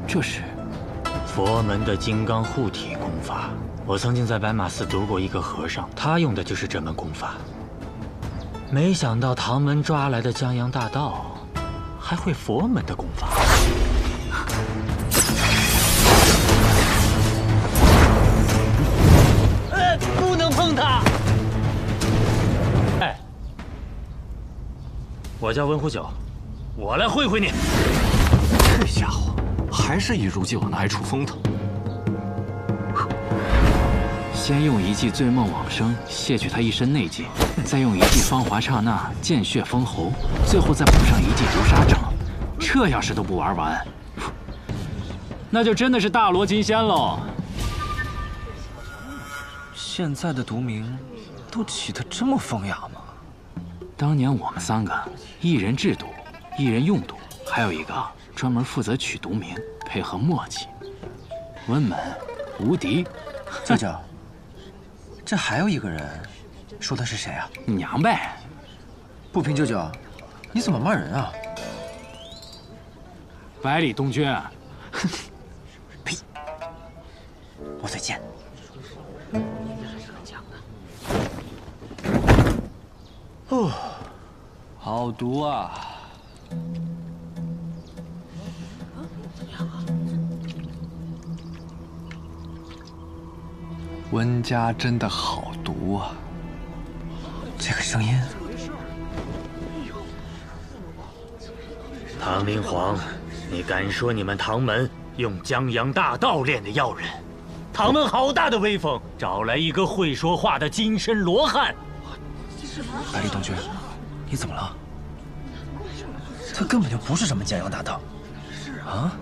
这是佛门的金刚护体功法。我曾经在白马寺读过一个和尚，他用的就是这门功法。没想到唐门抓来的江洋大盗，还会佛门的功法。不能碰他！哎，我叫温壶酒，我来会会你。这家伙还是一如既往的爱出风头。先用一记醉梦往生卸去他一身内劲，再用一记芳华刹那见血封喉，最后再补上一记毒杀掌。这要是都不玩完，那就真的是大罗金仙喽。现在的毒名都起得这么风雅吗？当年我们三个，一人制毒，一人用毒，还有一个专门负责取毒名，配合默契。温门无敌。舅舅，这还有一个人，说的是谁啊？你娘呗。不平舅舅，你怎么骂人啊？百里东君。呸！我再见。哦，好毒啊！温家真的好毒啊！这个声音，唐明皇，你敢说你们唐门用江洋大盗炼的药人？唐门好大的威风，找来一个会说话的金身罗汉。百里东君，你怎么了？他根本就不是什么江洋大盗。啊？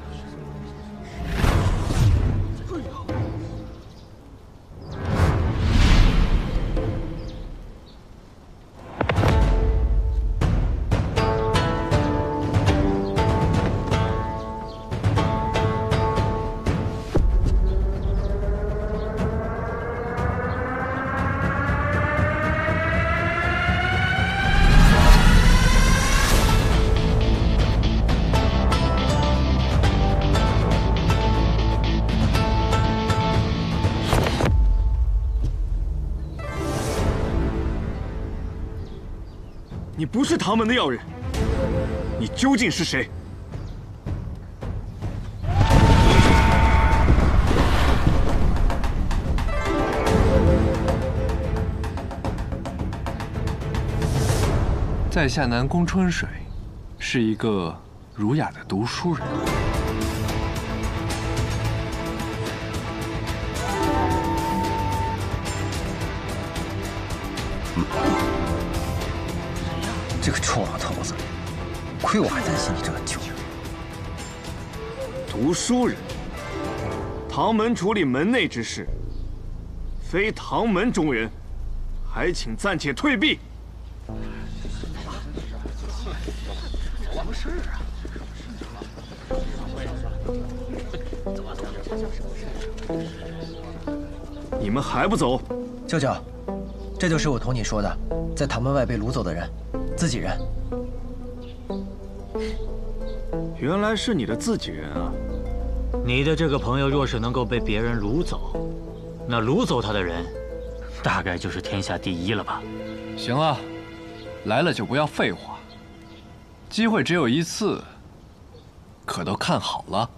你不是唐门的药人，你究竟是谁？在下南宫春水，是一个儒雅的读书人。这个臭老头子，亏我还担心你这么久。读书人，唐门处理门内之事，非唐门中人，还请暂且退避。你们还不走？舅舅，这就是我同你说的，在唐门外被掳走的人，自己人。原来是你的自己人啊！你的这个朋友若是能够被别人掳走，那掳走他的人，大概就是天下第一了吧？行了，来了就不要废话，机会只有一次，可都看好了。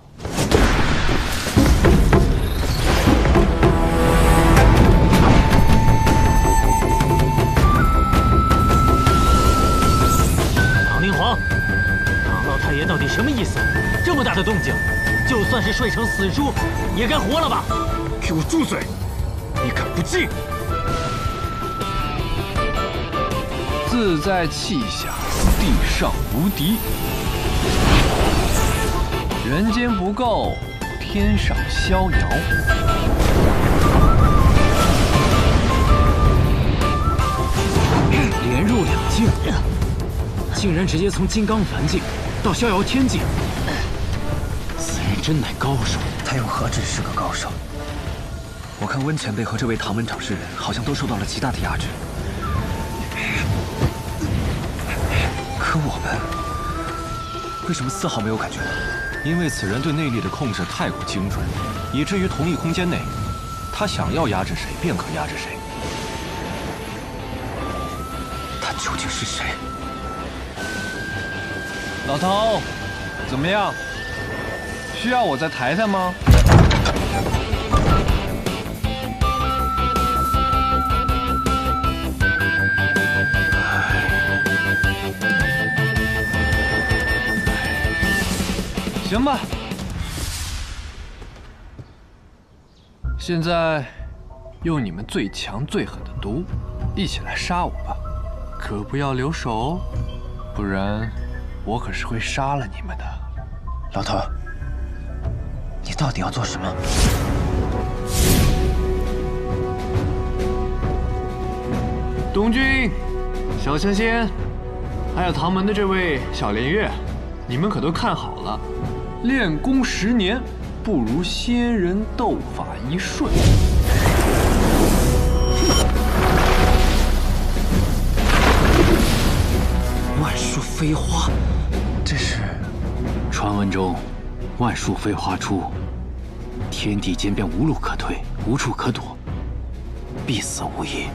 唐明皇，唐老太爷到底什么意思？这么大的动静，就算是睡成死猪，也该活了吧？给我住嘴！你敢不敬？自在气下，地上无敌。人间不够，天上逍遥。连入两境，竟然直接从金刚凡境到逍遥天境。此人真乃高手。他又何止是个高手？我看温前辈和这位唐门掌事人好像都受到了极大的压制，可我们为什么丝毫没有感觉呢？因为此人对内力的控制太过精准，以至于同一空间内，他想要压制谁便可压制谁。他究竟是谁？老头，怎么样？需要我再抬抬吗？行吧，现在用你们最强最狠的毒，一起来杀我吧，可不要留手哦，不然我可是会杀了你们的。老头，你到底要做什么？东君、小仙仙，还有唐门的这位小莲月，你们可都看好了。练功10年，不如仙人斗法一瞬。万树飞花，这是？传闻中，万树飞花出，天地间便无路可退，无处可躲，必死无疑。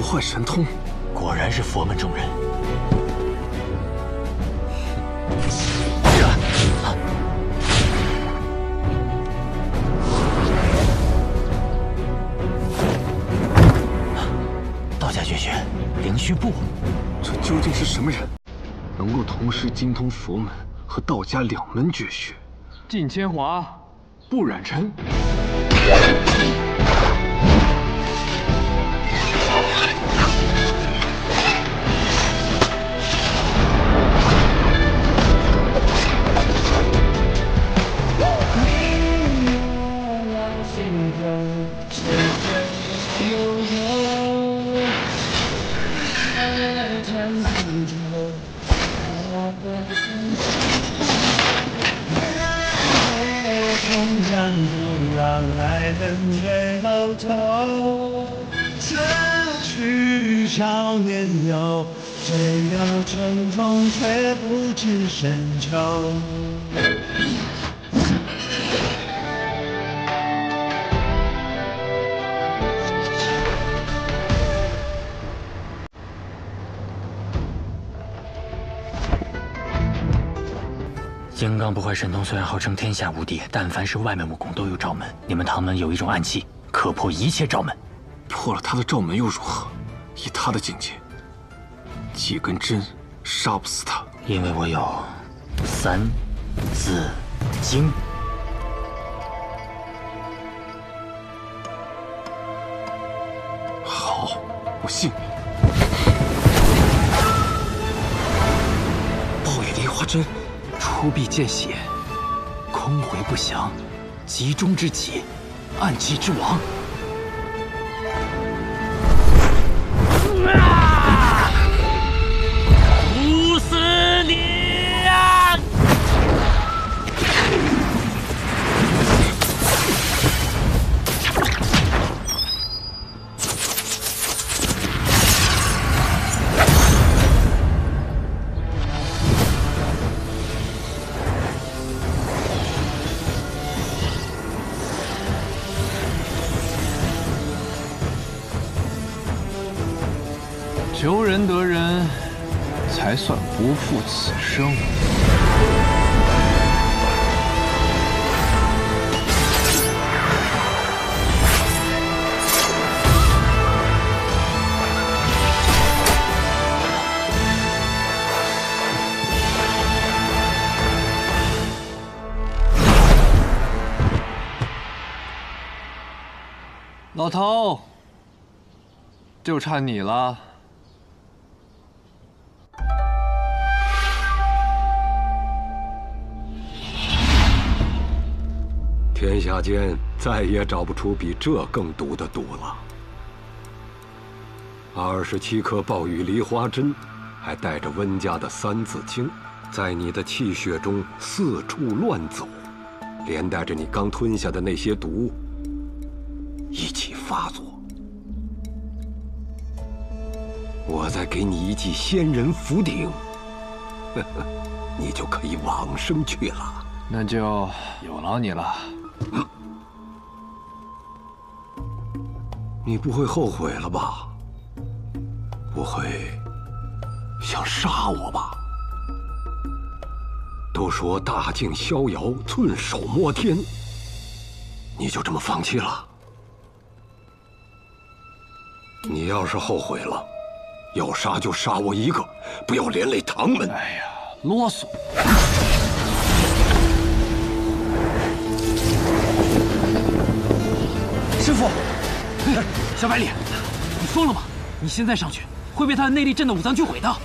坏神通，果然是佛门中人。道家绝学灵虚步，这究竟是什么人，能够同时精通佛门和道家2门绝学？靳千华，不染尘。少年游，虽有春风，却不知深秋。金刚不坏神通虽然号称天下无敌，但凡是外门武功都有罩门。你们唐门有一种暗器，可破一切罩门。破了他的罩门又如何？以他的境界，几根针杀不死他。因为我有三字经。好，我信你。暴雨梨花针，出必见血，空回不降，集中之极，暗器之王。毒死你呀！求人得人，才算不负此生。老头，就差你了。天下间再也找不出比这更毒的毒了。27颗暴雨梨花针，还带着温家的3字经，在你的气血中四处乱走，连带着你刚吞下的那些毒一起发作。我再给你一记仙人符鼎，你就可以往生去了。那就有劳你了。你不会后悔了吧？不会想杀我吧？都说大境逍遥，寸手摸天，你就这么放弃了？你要是后悔了，要杀就杀我一个，不要连累唐门。哎呀，啰嗦！师傅，小白脸，你疯了吗？你现在上去会被他的内力震得五脏俱毁的。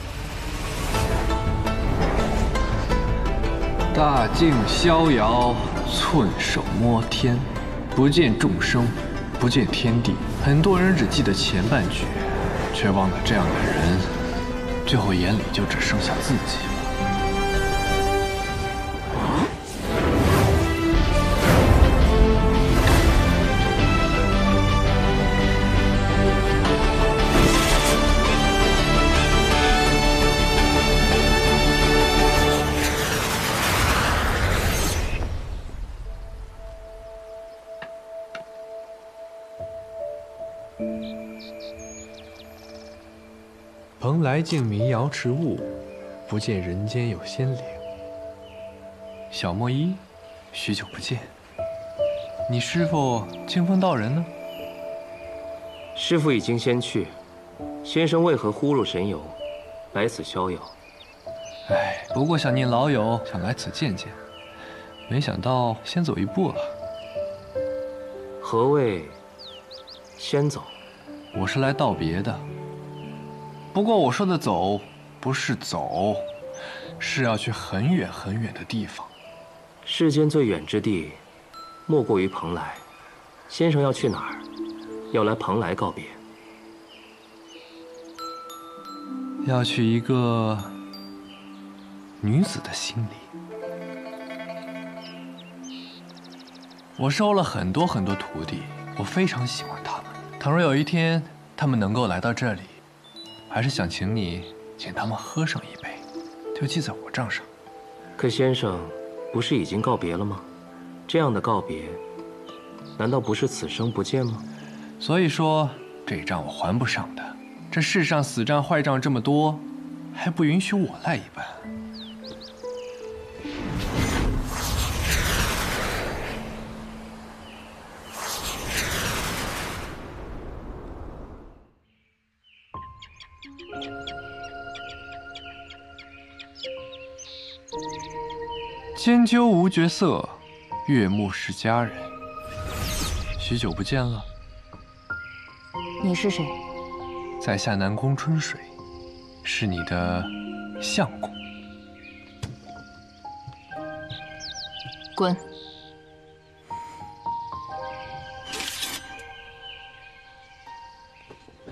大境逍遥，寸手摸天，不见众生，不见天地。很多人只记得前半句，却忘了这样的人，最后眼里就只剩下自己了。蓬莱境民谣持物，不见人间有仙灵。小莫一，许久不见，你师父清风道人呢？师父已经先去，先生为何忽入神游，来此逍遥？哎，不过想念老友，想来此见见，没想到先走一步了。何谓先走？我是来道别的。不过我说的走，不是走，是要去很远很远的地方。世间最远之地，莫过于蓬莱。先生要去哪儿？要来蓬莱告别。要去一个女子的心里。我收了很多很多徒弟，我非常喜欢他们。倘若有一天他们能够来到这里，还是想请你请他们喝上一杯，就记在我账上。可先生不是已经告别了吗？这样的告别，难道不是此生不见吗？所以说这账我还不上的。这世上死账坏账这么多，还不允许我来一半。兼究无绝色，悦目是佳人。许久不见了。你是谁？在下南宫春水，是你的相公。滚！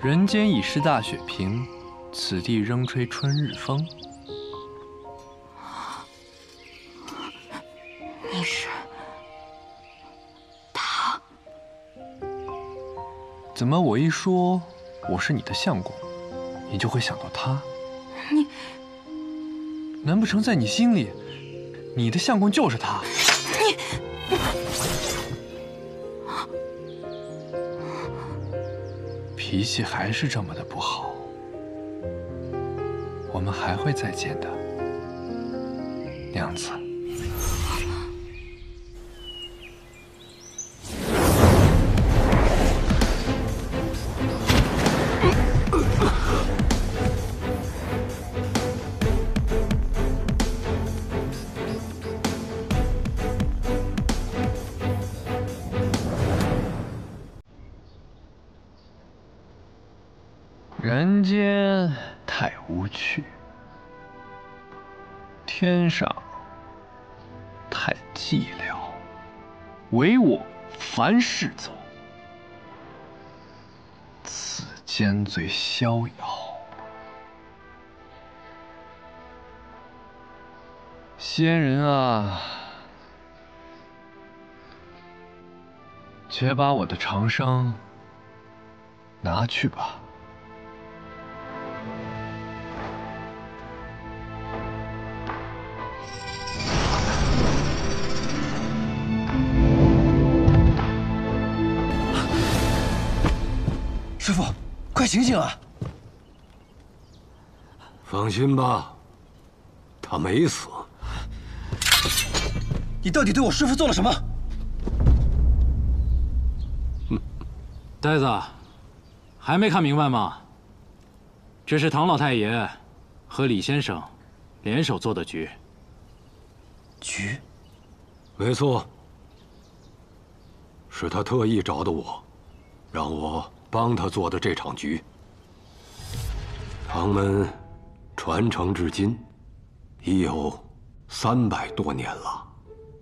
人间已是大雪平，此地仍吹春日风。你是他？怎么我一说我是你的相公，你就会想到他？你难不成在你心里，你的相公就是他？脾气还是这么的不好，我们还会再见的，娘子。人间太无趣，天上太寂寥。唯我凡事走，此间最逍遥。仙人啊，且把我的长生拿去吧。师傅，快醒醒啊！放心吧，他没死。你到底对我师傅做了什么？呆子，还没看明白吗？这是唐老太爷和李先生联手做的局。局？没错，是他特意找的我，让我帮他做的这场局。唐门传承至今已有300多年了，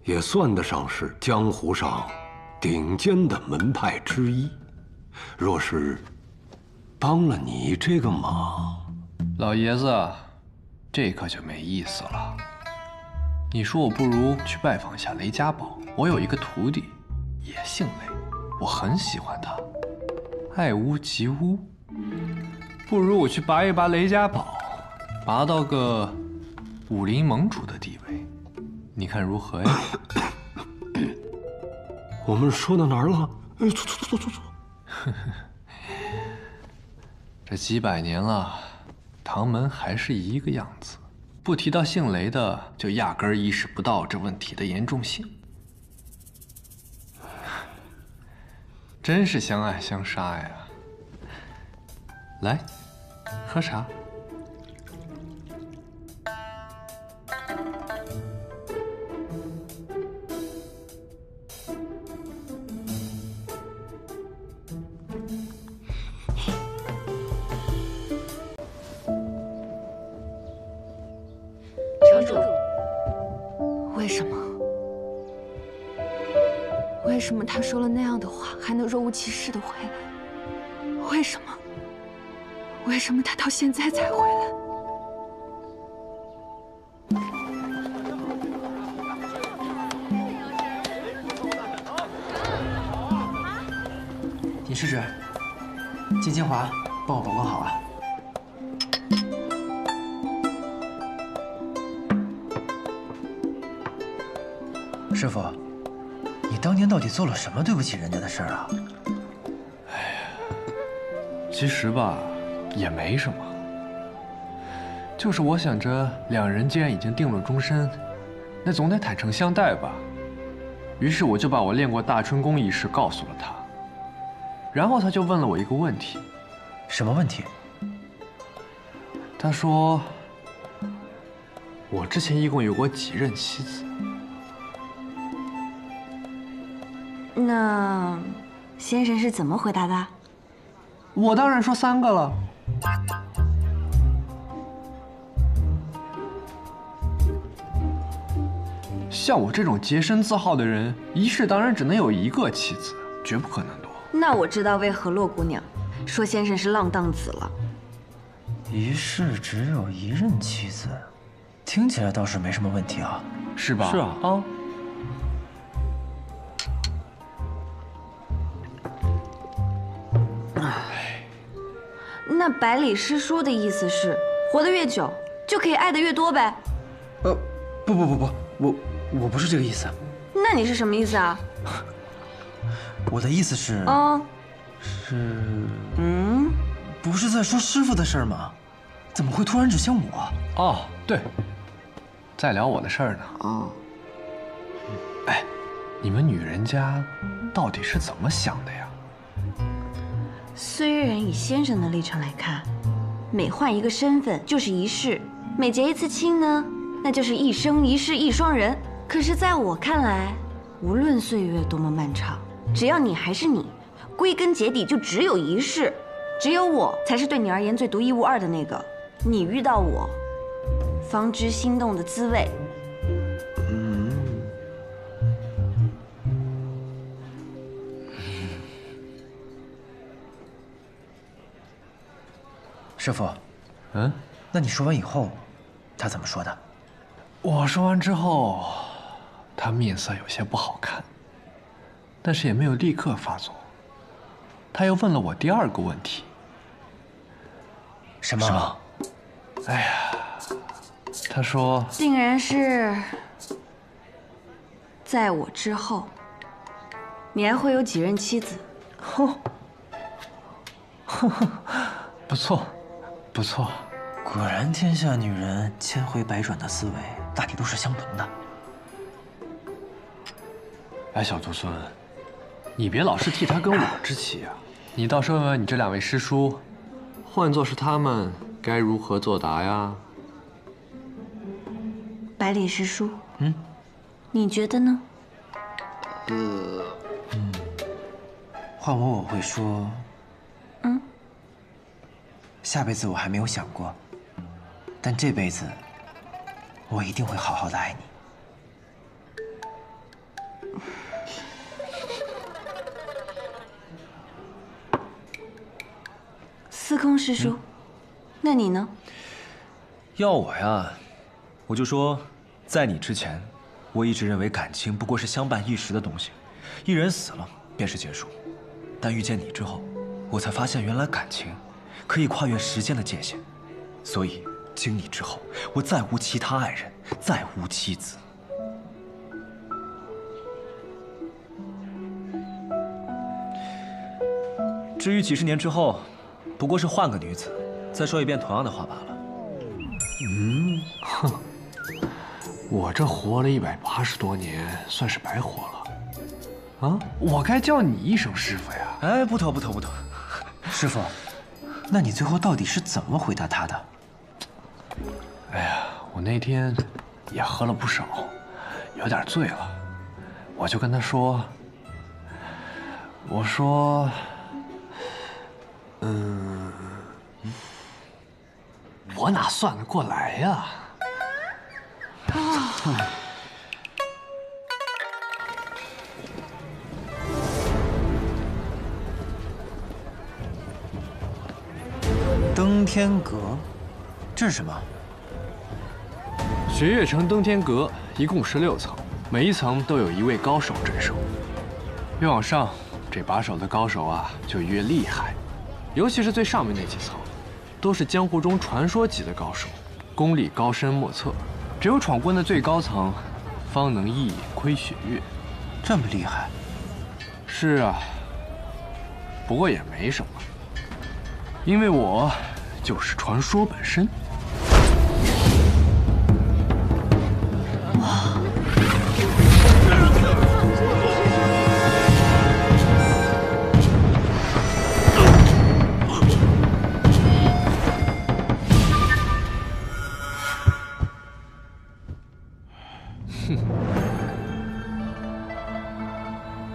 也算得上是江湖上顶尖的门派之一。若是帮了你这个忙，老爷子，这可就没意思了。你说我不如去拜访一下雷家堡，我有一个徒弟，也姓雷，我很喜欢他，爱屋及乌。不如我去拔一拔雷家堡，拔到个武林盟主的地位，你看如何呀？我们说到哪儿了？哎，坐。这几百年了，唐门还是一个样子，不提到姓雷的，就压根儿意识不到这问题的严重性。真是相爱相杀呀！来，喝茶。城主，为什么？为什么他说了那样的话，还能若无其事的回来？为什么？为什么他到现在才回来？尹世子，金清华，帮我保管好啊。师傅，你当年到底做了什么对不起人家的事儿啊？其实吧，也没什么，就是我想着两人既然已经定了终身，那总得坦诚相待吧。于是我就把我练过大春宫一事告诉了他，然后他就问了我一个问题。什么问题？他说，我之前一共有过几任妻子？那先生是怎么回答的？我当然说3个了。像我这种洁身自好的人，一世当然只能有1个妻子，绝不可能多。那我知道为何洛姑娘说先生是浪荡子了。一世只有1任妻子，听起来倒是没什么问题啊，是吧？是啊。啊。那百里师叔的意思是，活得越久就可以爱得越多呗？不，我不是这个意思。那你是什么意思啊？我的意思是，不是在说师傅的事儿吗？怎么会突然指向我？哦，对，在聊我的事儿呢。哦。哎，你们女人家到底是怎么想的呀？虽然以先生的立场来看，每换一个身份就是一世，每结一次亲呢，那就是一生一世一双人。可是在我看来，无论岁月多么漫长，只要你还是你，归根结底就只有一世，只有我才是对你而言最独一无二的那个。你遇到我，方知心动的滋味。师傅，那你说完以后，他怎么说的？我说完之后，他面色有些不好看，但是也没有立刻发作。他又问了我第二个问题。什么？哎呀，他说，竟然是在我之后，你还会有几任妻子？不错，不错。果然，天下女人千回百转的思维，大体都是相同的。哎，小徒孙，你别老是替他跟我置气啊！你倒是问问你这2位师叔，换作是他们，该如何作答呀？百里师叔，你觉得呢？换我会说，下辈子我还没有想过，但这辈子我一定会好好的爱你。司空师叔，那你呢？要我呀，我就说，在你之前，我一直认为感情不过是相伴一时的东西，一人死了便是结束。但遇见你之后，我才发现原来感情可以跨越时间的界限。所以经你之后，我再无其他爱人，再无妻子。至于几十年之后，不过是换个女子，再说一遍同样的话罢了。哼，我这活了180多年，算是白活了。啊，我该叫你一声师傅呀！哎，不妥。师傅，那你最后到底是怎么回答他的？哎呀，我那天也喝了不少，有点醉了，我就跟他说，我说，我哪算得过来呀？登天阁，这是什么？雪月城登天阁一共16层，每一层都有一位高手镇守。越往上，这把守的高手啊就越厉害，尤其是最上面那几层，都是江湖中传说级的高手，功力高深莫测。只有闯关的最高层，方能一眼窥雪月。这么厉害？是啊，不过也没什么，因为我就是传说本身。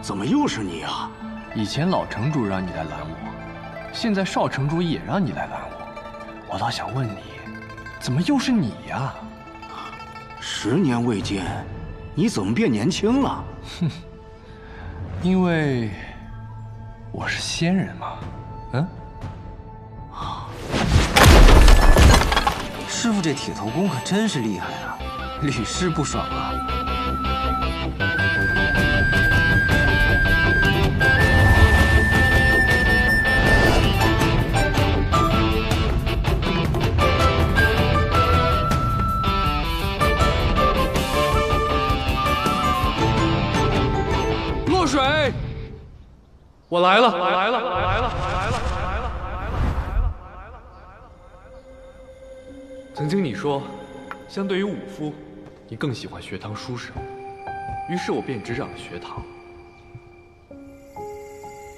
怎么又是你啊？以前老城主让你来拦我，现在少城主也让你来拦我，我倒想问你，怎么又是你呀？10年未见，你怎么变年轻了？哼，因为我是仙人嘛。师傅这铁头功可真是厉害啊，屡试不爽啊。落水，我来了。曾经你说，相对于武夫，你更喜欢学堂书生，于是我便执掌了学堂。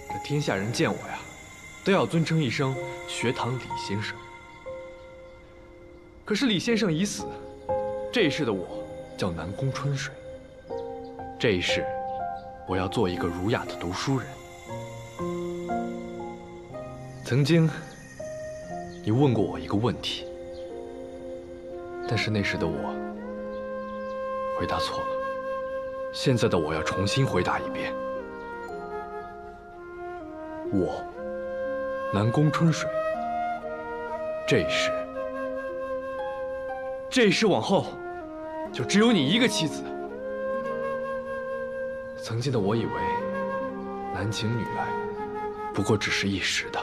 这天下人见我呀，都要尊称一声学堂李先生。可是李先生已死，这一世的我叫南宫春水，这一世我要做一个儒雅的读书人。曾经，你问过我一个问题。但是那时的我回答错了，现在的我要重新回答一遍。我，南宫春水，这一世往后，就只有你一个妻子。曾经的我以为，男情女爱不过只是一时的，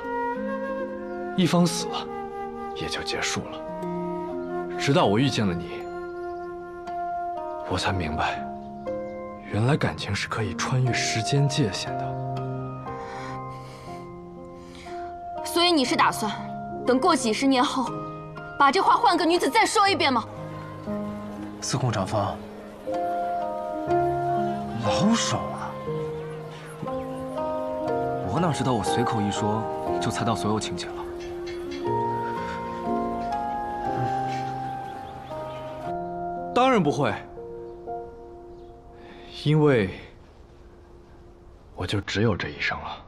一方死了，也就结束了。直到我遇见了你，我才明白，原来感情是可以穿越时间界限的。所以你是打算等过几十年后，把这话换个女子再说一遍吗？司空长风，老手啊！我哪知道我随口一说就猜到所有情节了。当然不会，因为我就只有这一生了。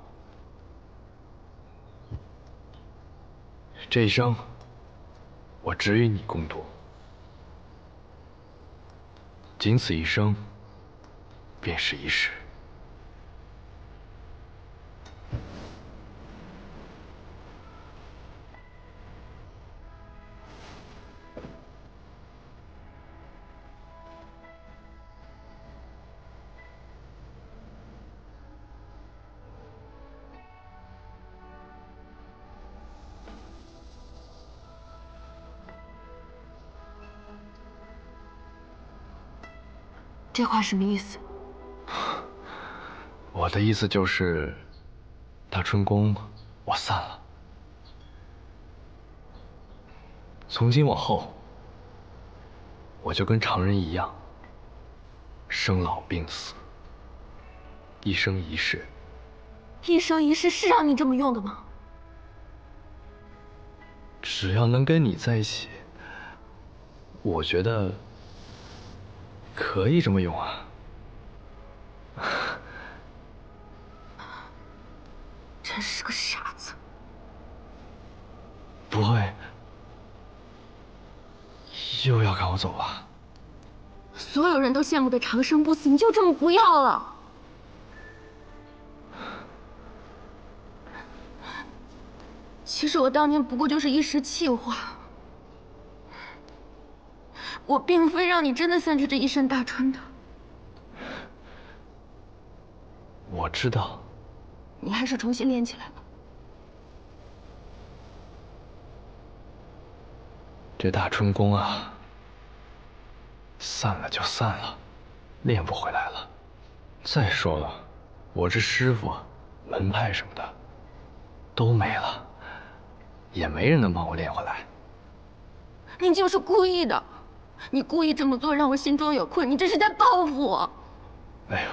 这一生，我只与你共度，仅此一生，便是一世。这话什么意思？我的意思就是，大春宫我散了。从今往后，我就跟常人一样，生老病死，一生一世。一生一世是让你这么用的吗？只要能跟你在一起，我觉得可以这么用啊。真是个傻子。不会，又要赶我走吧？所有人都羡慕的长生不死，你就这么不要了？其实我当年不过就是一时气话，我并非让你真的散去这一身大春的。我知道。你还是重新练起来吧。这大春宫啊，散了就散了，练不回来了。再说了，我这师傅、门派什么的都没了，也没人能帮我练回来。你就是故意的，你故意这么做让我心中有愧，你这是在报复我。哎呦，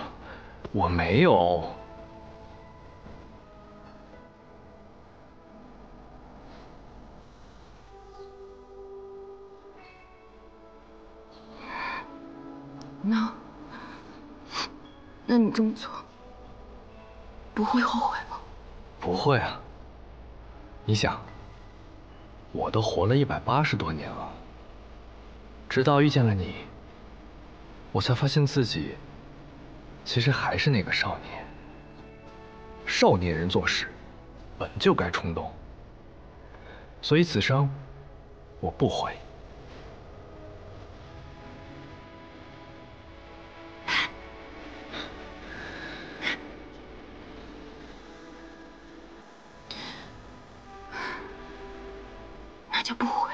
我没有。那你这么做不会后悔吗？不会啊。你想，我都活了180多年了，直到遇见了你，我才发现自己其实还是那个少年。少年人做事本就该冲动，所以此生我不悔。那就不悔。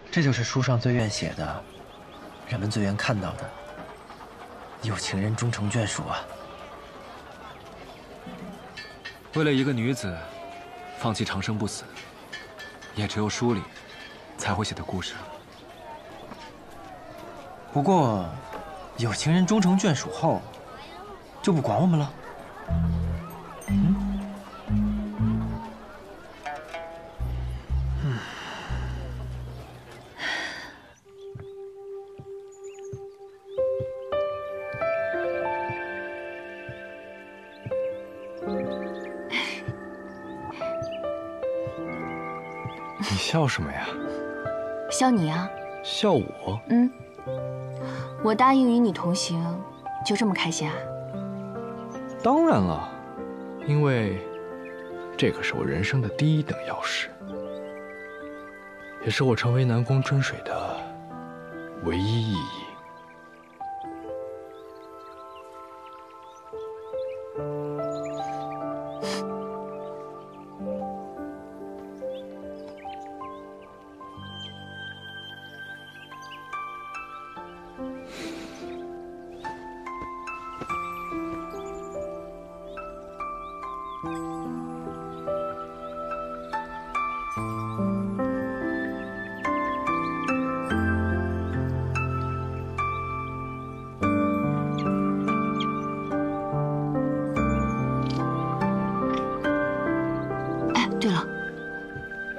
这就是书上最愿写的，人们最愿看到的。有情人终成眷属啊！为了一个女子，放弃长生不死，也只有书里才会写的故事了。不过，有情人终成眷属后，就不管我们了？笑什么呀？笑你啊！笑我？嗯，我答应与你同行，就这么开心啊？当然了，因为这可是我人生的第一等钥匙，也是我成为南宫春水的唯一意义。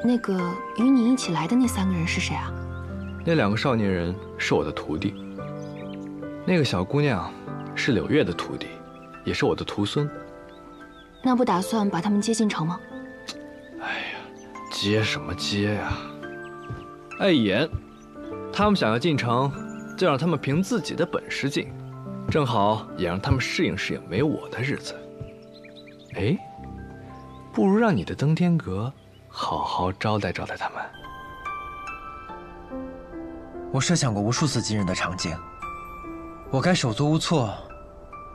那个与你一起来的那3个人是谁啊？那2个少年人是我的徒弟，那个小姑娘是柳月的徒弟，也是我的徒孙。那不打算把他们接进城吗？哎呀，接什么接呀？哎言，他们想要进城，就让他们凭自己的本事进，正好也让他们适应适应没有我的日子。哎，不如让你的登天阁好好招待招待他们。我设想过无数次惊人的场景，我该手足无措，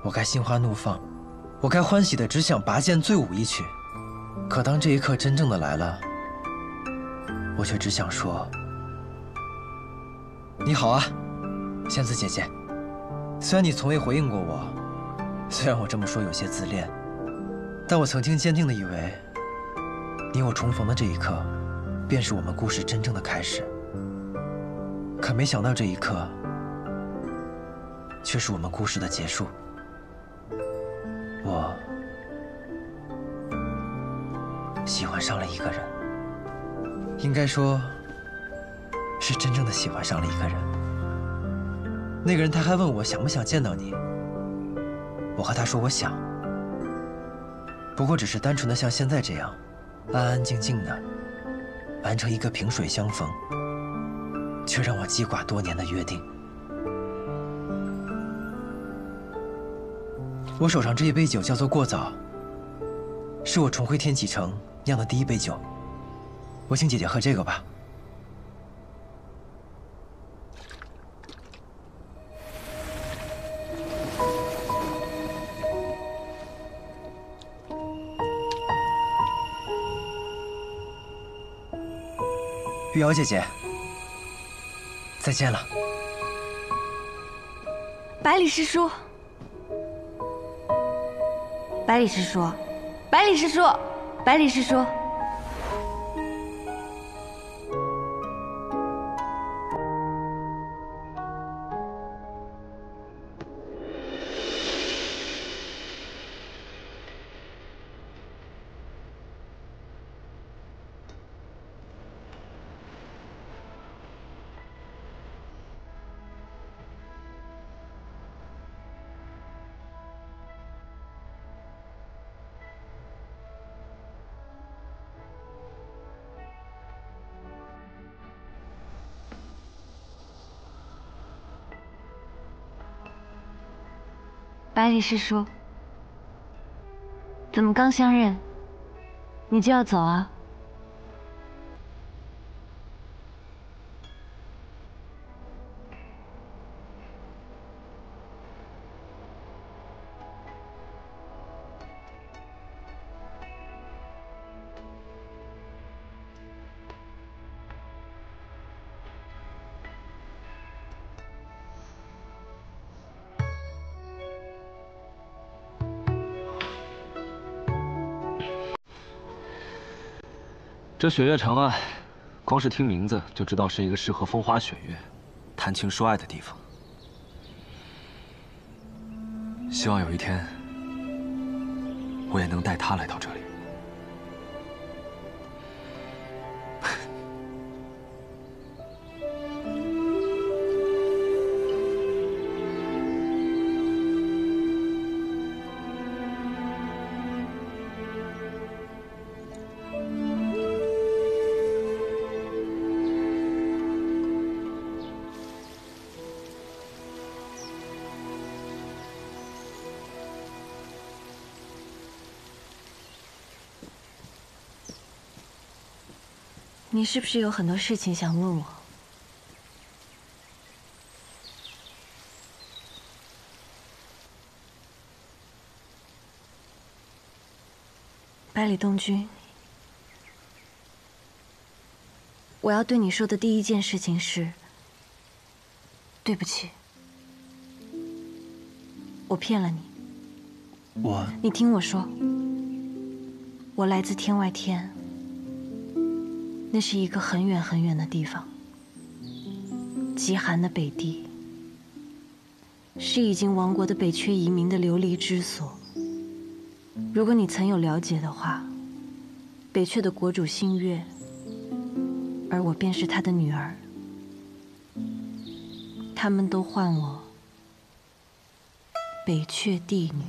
我该心花怒放，我该欢喜的只想拔剑醉舞一曲。可当这一刻真正的来了，我却只想说：你好啊，仙子姐姐。虽然你从未回应过我，虽然我这么说有些自恋，但我曾经坚定地以为，你我重逢的这一刻，便是我们故事真正的开始。可没想到这一刻，却是我们故事的结束。我喜欢上了一个人，应该说，是真正的喜欢上了一个人。那个人他还问我想不想见到你，我和他说我想，不过只是单纯的像现在这样，安安静静的完成一个萍水相逢，却让我记挂多年的约定。我手上这一杯酒叫做过早，是我重回天启城酿的第一杯酒，我请姐姐喝这个吧。玉瑶姐姐，再见了。百里师叔，百里师叔，百里师叔，百里师叔。百里师叔，怎么刚相认，你就要走啊？这雪月城啊，光是听名字就知道是一个适合风花雪月、谈情说爱的地方。希望有一天，我也能带他来到这里。你是不是有很多事情想问我？百里东君，我要对你说的第一件事情是，对不起，我骗了你。你听我说，我来自天外天。 那是一个很远很远的地方，极寒的北地，是已经亡国的北阙移民的流离之所。如果你曾有了解的话，北阙的国主星月，而我便是他的女儿，他们都唤我北阙帝女。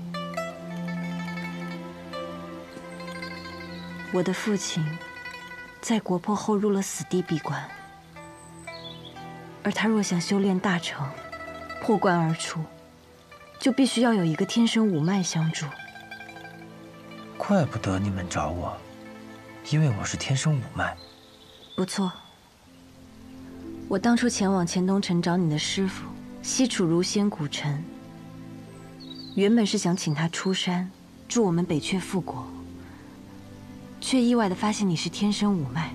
我的父亲。 在国破后入了死地闭关，而他若想修炼大成，破关而出，就必须要有一个天生五脉相助。怪不得你们找我，因为我是天生五脉。不错，我当初前往黔东城找你的师傅西楚如仙古尘，原本是想请他出山助我们北阙复国。 却意外地发现你是天生五脉。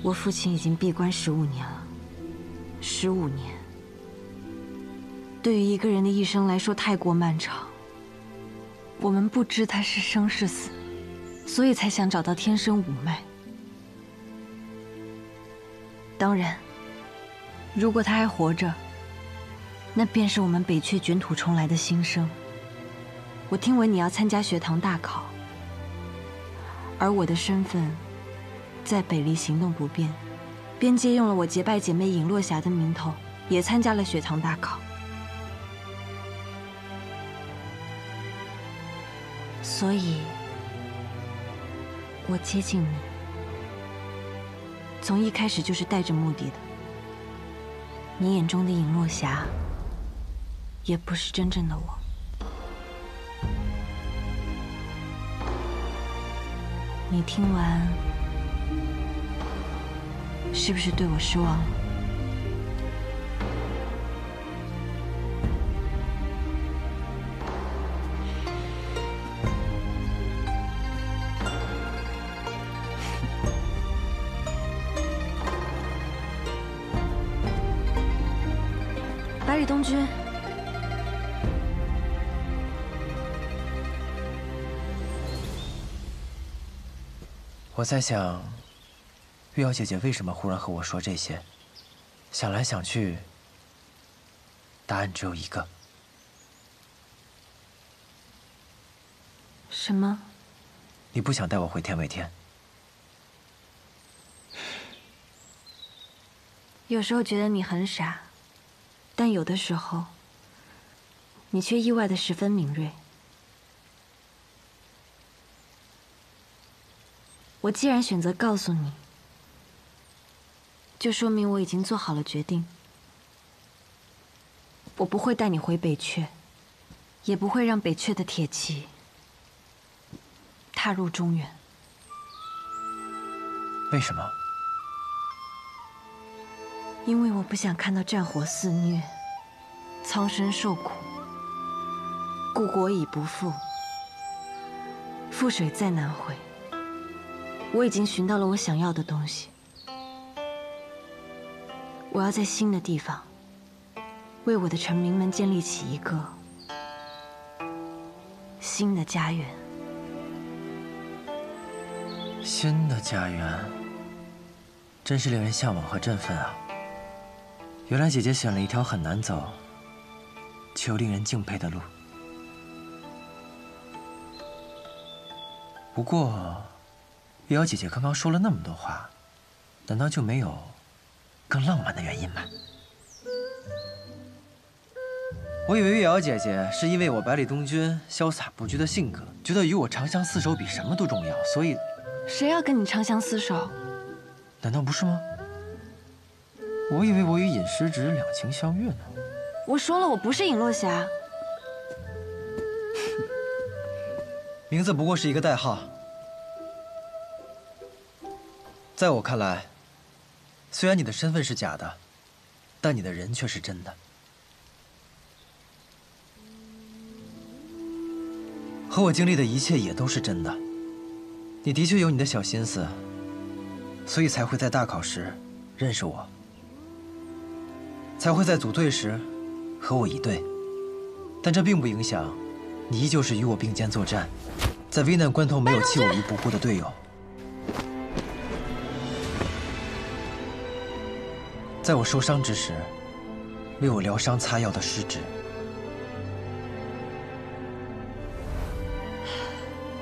我父亲已经闭关15年了，15年，对于一个人的一生来说太过漫长。我们不知他是生是死，所以才想找到天生五脉。当然，如果他还活着，那便是我们北阙卷土重来的新生。我听闻你要参加学堂大考。 而我的身份，在北离行动不便，便借用了我结拜姐妹尹落霞的名头，也参加了雪堂大考。所以，我接近你，从一开始就是带着目的的。你眼中的尹落霞，也不是真正的我。 你听完，是不是对我失望了？百里东君。 我在想，玉瑶姐姐为什么忽然和我说这些？想来想去，答案只有一个。什么？你不想带我回天外天？有时候觉得你很傻，但有的时候，你却意外的十分敏锐。 我既然选择告诉你，就说明我已经做好了决定。我不会带你回北阙，也不会让北阙的铁骑踏入中原。为什么？因为我不想看到战火肆虐，苍生受苦，故国已不复，覆水再难回。 我已经寻到了我想要的东西，我要在新的地方，为我的臣民们建立起一个新的家园。新的家园，真是令人向往和振奋啊！原来姐姐选了一条很难走，却又令人敬佩的路。不过。 玉瑶姐姐刚刚说了那么多话，难道就没有更浪漫的原因吗？我以为玉瑶姐姐是因为我百里东君潇洒不拘的性格，觉得与我长相厮守比什么都重要，所以……谁要跟你长相厮守？难道不是吗？我以为我与尹师侄两情相悦呢。我说了，我不是尹落霞。名字不过是一个代号。在我看来，虽然你的身份是假的，但你的人却是真的。和我经历的一切也都是真的。你的确有你的小心思，所以才会在大考时认识我，才会在组队时和我一队。但这并不影响，你依旧是与我并肩作战，在危难关头没有弃我于不顾的队友。在我受伤之时，为我疗伤擦药的师侄。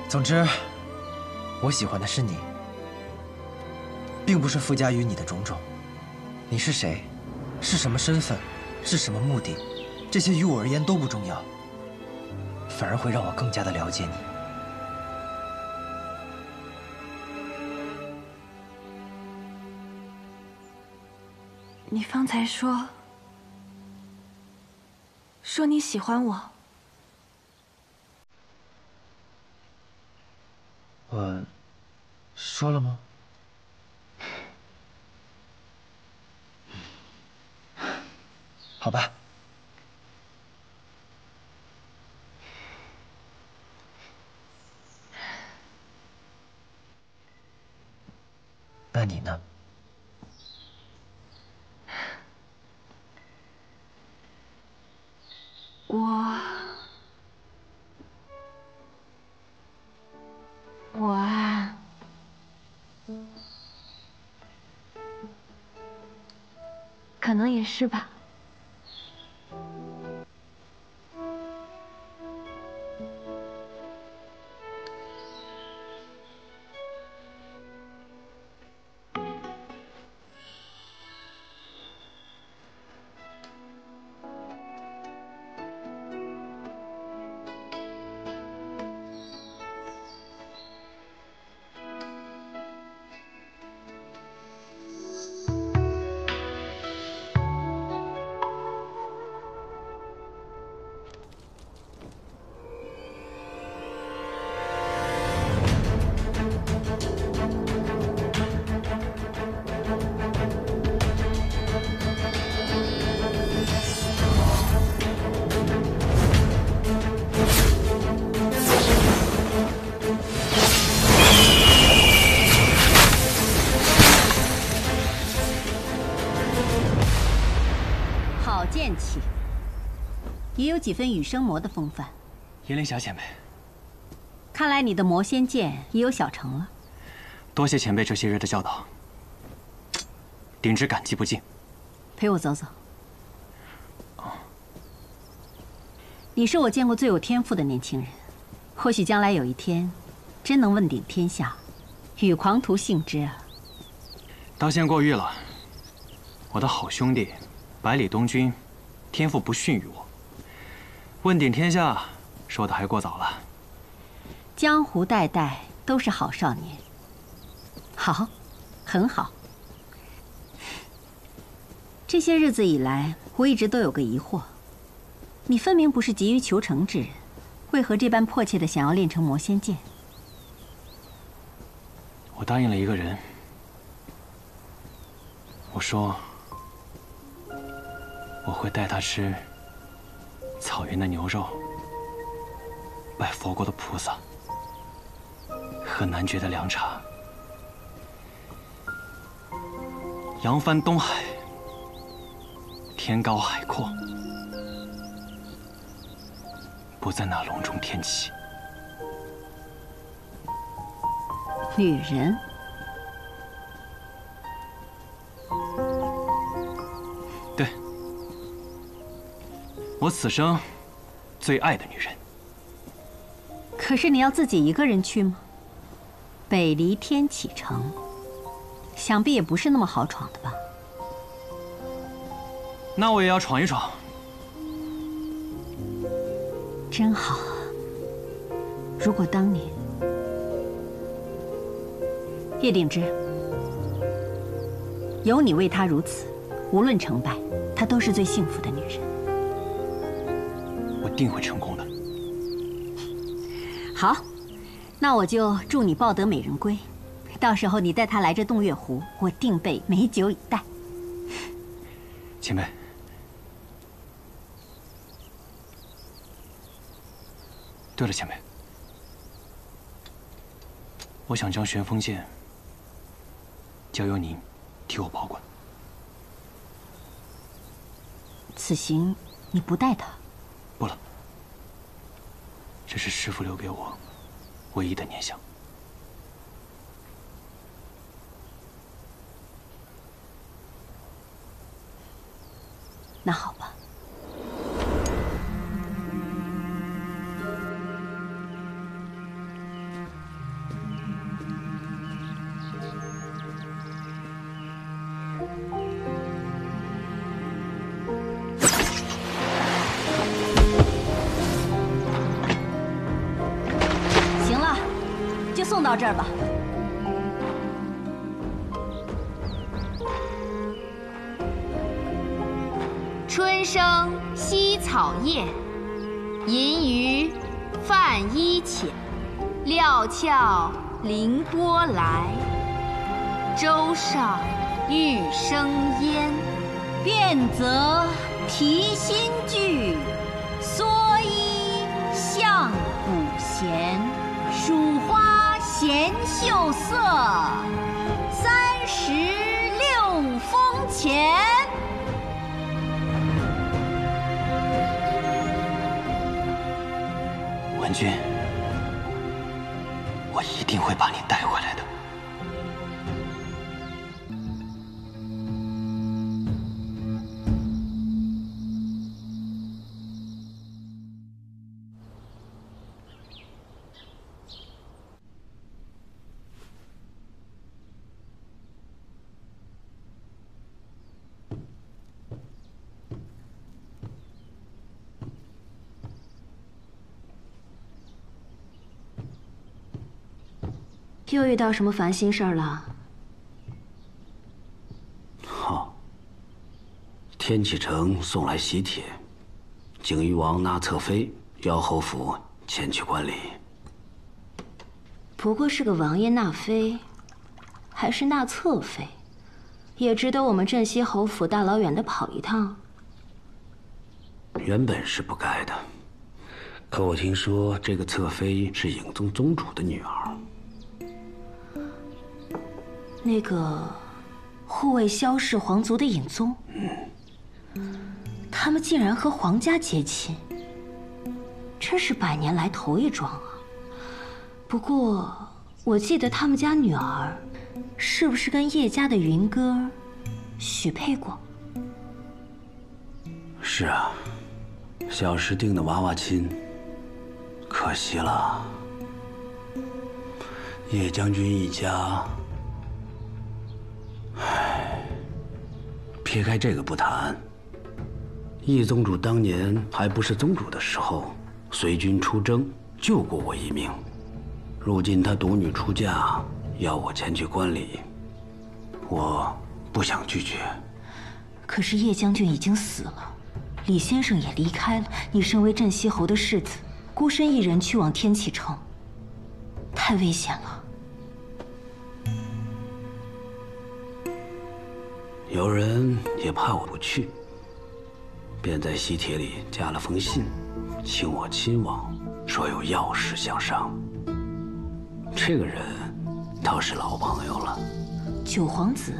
总之，我喜欢的是你，并不是附加于你的种种。你是谁，是什么身份，是什么目的，这些于我而言都不重要，反而会让我更加的了解你。你方才说你喜欢我，我说了吗？好吧。那你呢？我啊，可能也是吧。剑气，也有几分羽生魔的风范。叶灵霞前辈，看来你的魔仙剑也有小成了。多谢前辈这些日的教导，顶之感激不尽。陪我走走。你是我见过最有天赋的年轻人，或许将来有一天，真能问鼎天下，与狂徒幸之啊！刀剑过誉了，我的好兄弟百里东君，天赋不逊于我，问鼎天下，说的还过早了。江湖代代都是好少年，好，很好。这些日子以来，我一直都有个疑惑。你分明不是急于求成之人，为何这般迫切的想要练成魔仙剑？我答应了一个人，我说我会带他吃草原的牛肉，拜佛国的菩萨，喝南绝的凉茶，扬帆东海，天高海阔。不在那笼中天起。女人，对，我此生最爱的女人。可是你要自己一个人去吗？北离天启城，想必也不是那么好闯的吧？那我也要闯一闯。真好啊！如果当年叶鼎之有你为他如此，无论成败，她都是最幸福的女人。我定会成功的。好，那我就祝你抱得美人归，到时候你带他来这洞月湖，我定备美酒以待。前辈，对了，前辈，我想将玄风剑交由您替我保管。此行你不带他？不了，这是师父留给我唯一的念想。那好吧。行了，就送到这儿吧。春生西草叶，银鱼泛衣浅。料峭凌波来，舟上欲生烟。变则提心具，蓑衣向古弦。蜀花衔秀色，36峰前。文君，我一定会把你带回来的。又遇到什么烦心事儿了？好，天启城送来喜帖，景誉王纳侧妃邀侯府前去观礼。不过是个王爷纳妃，还是纳侧妃，也值得我们镇西侯府大老远的跑一趟。原本是不该的，可我听说这个侧妃是影宗宗主的女儿。那个护卫萧氏皇族的影宗，他们竟然和皇家结亲，这是100年来头一桩啊！不过我记得他们家女儿，是不是跟叶家的云歌许配过？是啊，小时定的娃娃亲，可惜了。叶将军一家。撇开这个不谈，叶宗主当年还不是宗主的时候，随军出征，救过我一命。如今他独女出嫁，要我前去观礼，我不想拒绝。可是叶将军已经死了，李先生也离开了，你身为镇西侯的世子，孤身一人去往天启城，太危险了。有人也怕我不去，便在喜帖里加了封信，请我亲往，说有要事相商。这个人倒是老朋友了，九皇子。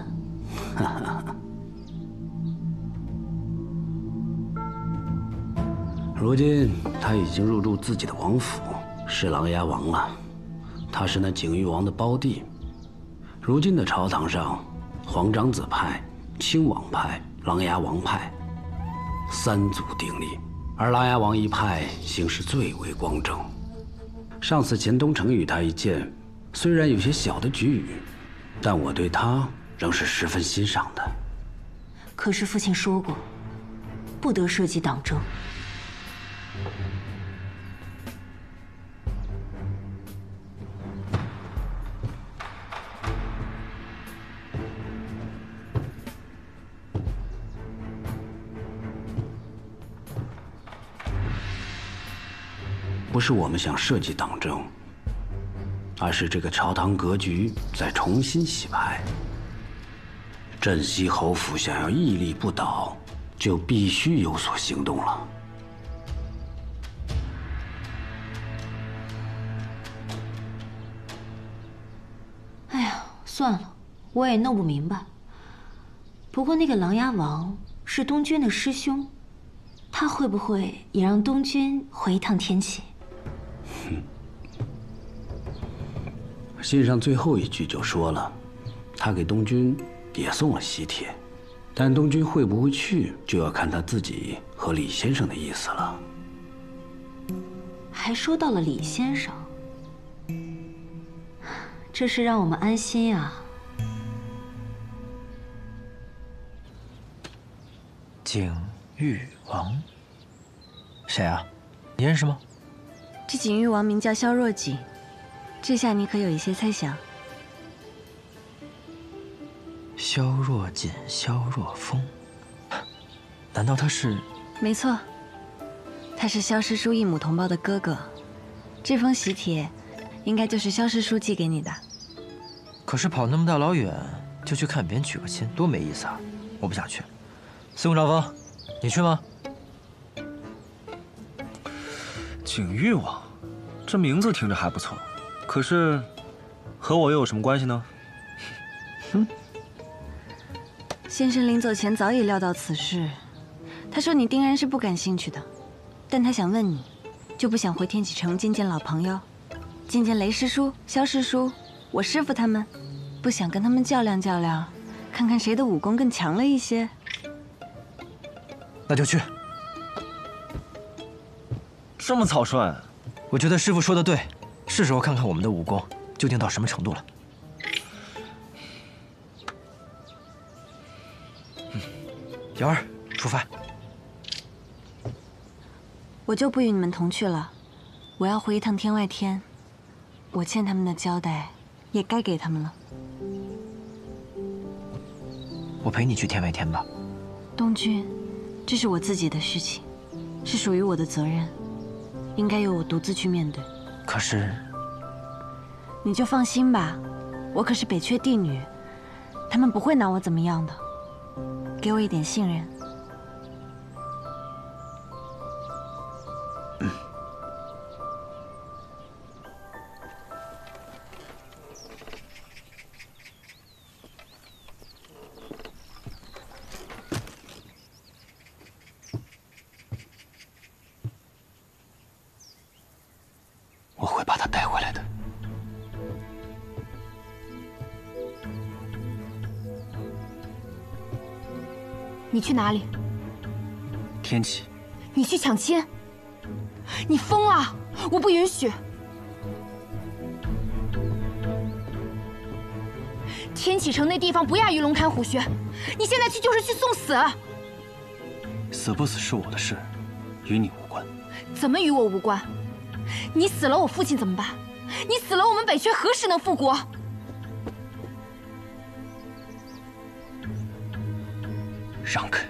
如今他已经入住自己的王府，是琅琊王了。他是那景誉王的胞弟。如今的朝堂上，皇长子派、亲王派、琅琊王派3足鼎立，而琅琊王一派行事最为光正。上次钱东城与他一见，虽然有些小的龃龉，但我对他仍是十分欣赏的。可是父亲说过，不得涉及党争。不是我们想涉及党争，而是这个朝堂格局在重新洗牌。镇西侯府想要屹立不倒，就必须有所行动了。哎呀，算了，我也弄不明白。不过那个琅琊王是东君的师兄，他会不会也让东君回一趟天启？信上最后一句就说了，他给东君也送了喜帖，但东君会不会去，就要看他自己和李先生的意思了。还说到了李先生，这是让我们安心啊。景玉王，谁啊？你认识吗？这景玉王名叫萧若锦，这下你可有一些猜想。萧若锦、萧若风，难道他是？没错，他是萧师叔异母同胞的哥哥。这封喜帖，应该就是萧师叔寄给你的。可是跑那么大老远就去看别人娶个亲，多没意思啊！我不想去。司空长风，你去吗？景玉王，这名字听着还不错，可是和我又有什么关系呢？哼。先生临走前早已料到此事，他说你定然是不感兴趣的，但他想问你，就不想回天启城见见老朋友，见见雷师叔、萧师叔、我师父他们，不想跟他们较量较量，看看谁的武功更强了一些。那就去。这么草率，我觉得师傅说的对，是时候看看我们的武功究竟到什么程度了。瑶儿，出发。我就不与你们同去了，我要回一趟天外天，我欠他们的交代也该给他们了。我陪你去天外天吧。东君，这是我自己的事情，是属于我的责任，应该由我独自去面对。可是，你就放心吧，我可是北阙帝女，他们不会拿我怎么样的，给我一点信任。我会把他带回来的。你去哪里？天启，你去抢亲？你疯了！我不允许！天启城那地方不亚于龙潭虎穴，你现在去就是去送死！死不死是我的事，与你无关。怎么与我无关？你死了，我父亲怎么办？你死了，我们北阙何时能复国？让开！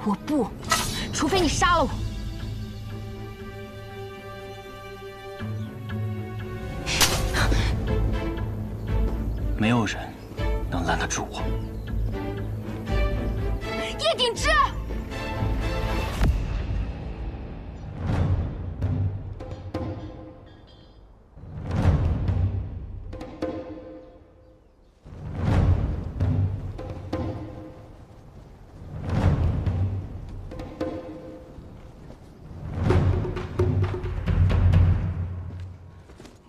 我不，除非你杀了我。没有人能拦得住我。叶鼎之。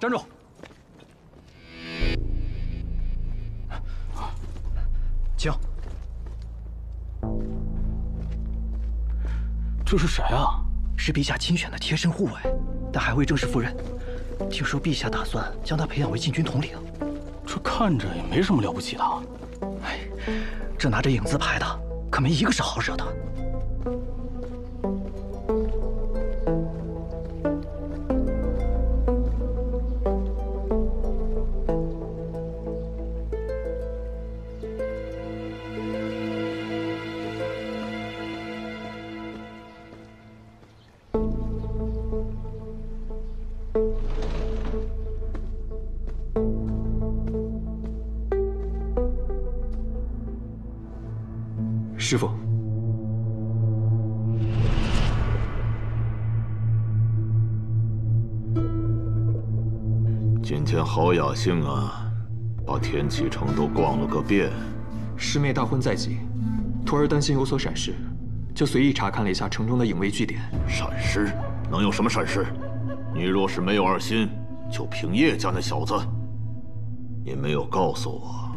站住！请。这是谁啊？是陛下亲选的贴身护卫，但还未正式赴任。听说陛下打算将他培养为禁军统领。这看着也没什么了不起的。哎，这拿着影子牌的，可没一个是好惹的。师傅。今天好雅兴啊，把天启城都逛了个遍。师妹大婚在即，徒儿担心有所闪失，就随意查看了一下城中的隐卫据点。闪失？能有什么闪失？你若是没有二心，就凭叶家那小子。你没有告诉我，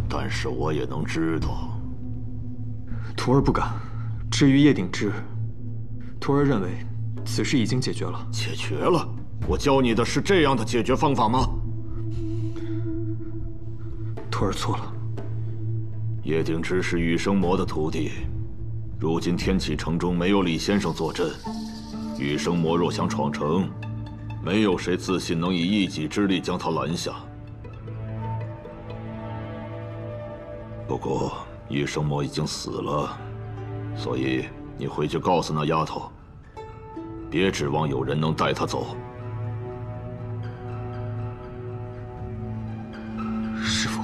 但是我也能知道。徒儿不敢。至于叶鼎之，徒儿认为此事已经解决了。解决了？我教你的是这样的解决方法吗？徒儿错了。叶鼎之是羽生魔的徒弟，如今天启城中没有李先生坐镇，羽生魔若想闯城，没有谁自信能以一己之力将他拦下。不过羽生魔已经死了，所以你回去告诉那丫头，别指望有人能带她走。师父，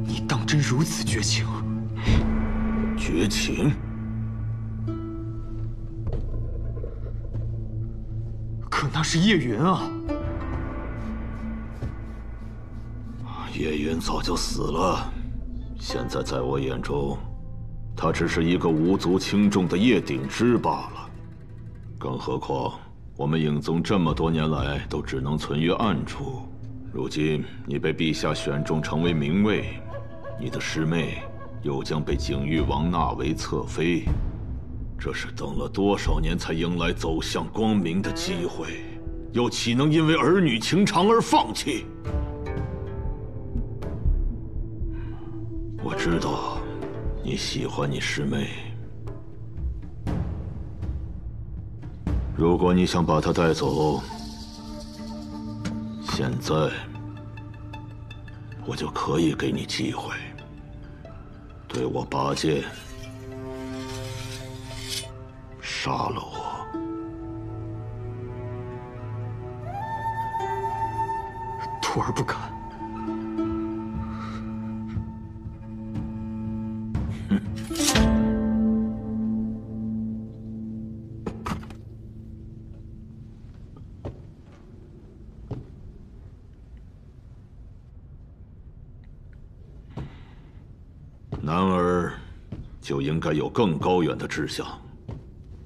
你当真如此绝情？绝情？可那是叶云啊！叶云早就死了，现在在我眼中，他只是一个无足轻重的叶鼎之罢了。更何况，我们影宗这么多年来都只能存于暗处，如今你被陛下选中成为明卫，你的师妹又将被景玉王纳为侧妃，这是等了多少年才迎来走向光明的机会，又岂能因为儿女情长而放弃？我知道你喜欢你师妹，如果你想把她带走，现在我就可以给你机会，对我拔剑，杀了我。徒儿不敢。男儿就应该有更高远的志向，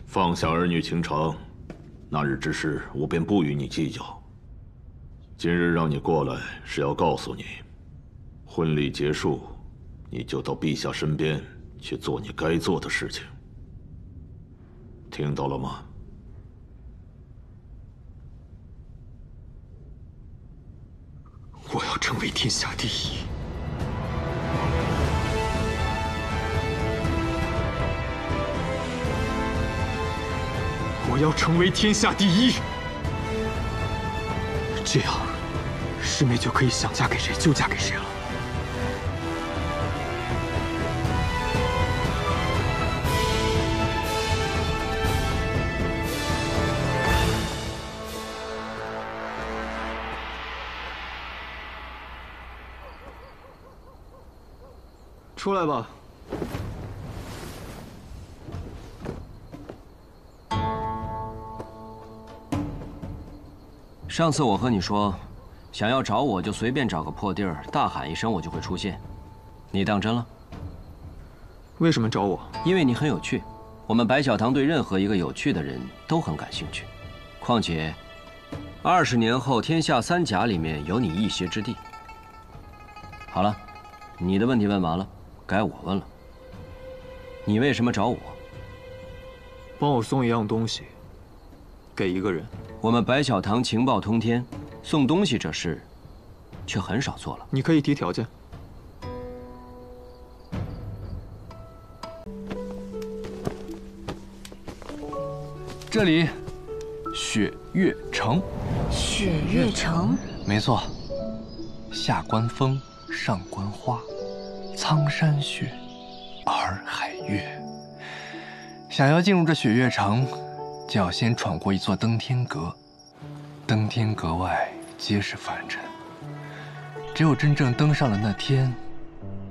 放下儿女情长，那日之事我便不与你计较。今日让你过来是要告诉你，婚礼结束，你就到陛下身边去做你该做的事情，听到了吗？我要成为天下第一。我要成为天下第一，这样，师妹就可以想嫁给谁就嫁给谁了。出来吧。上次我和你说，想要找我就随便找个破地儿，大喊一声我就会出现，你当真了？为什么找我？因为你很有趣，我们白小堂对任何一个有趣的人都很感兴趣。况且，20年后天下三甲里面有你一席之地。好了，你的问题问完了，该我问了。你为什么找我？帮我送一样东西，给一个人。我们白小堂情报通天，送东西这事，却很少做了。你可以提条件。这里，雪月城。雪月城？没错。下观风，上观花，苍山雪，洱海月。想要进入这雪月城，就要先闯过一座登天阁，登天阁外皆是凡尘，只有真正登上了那天，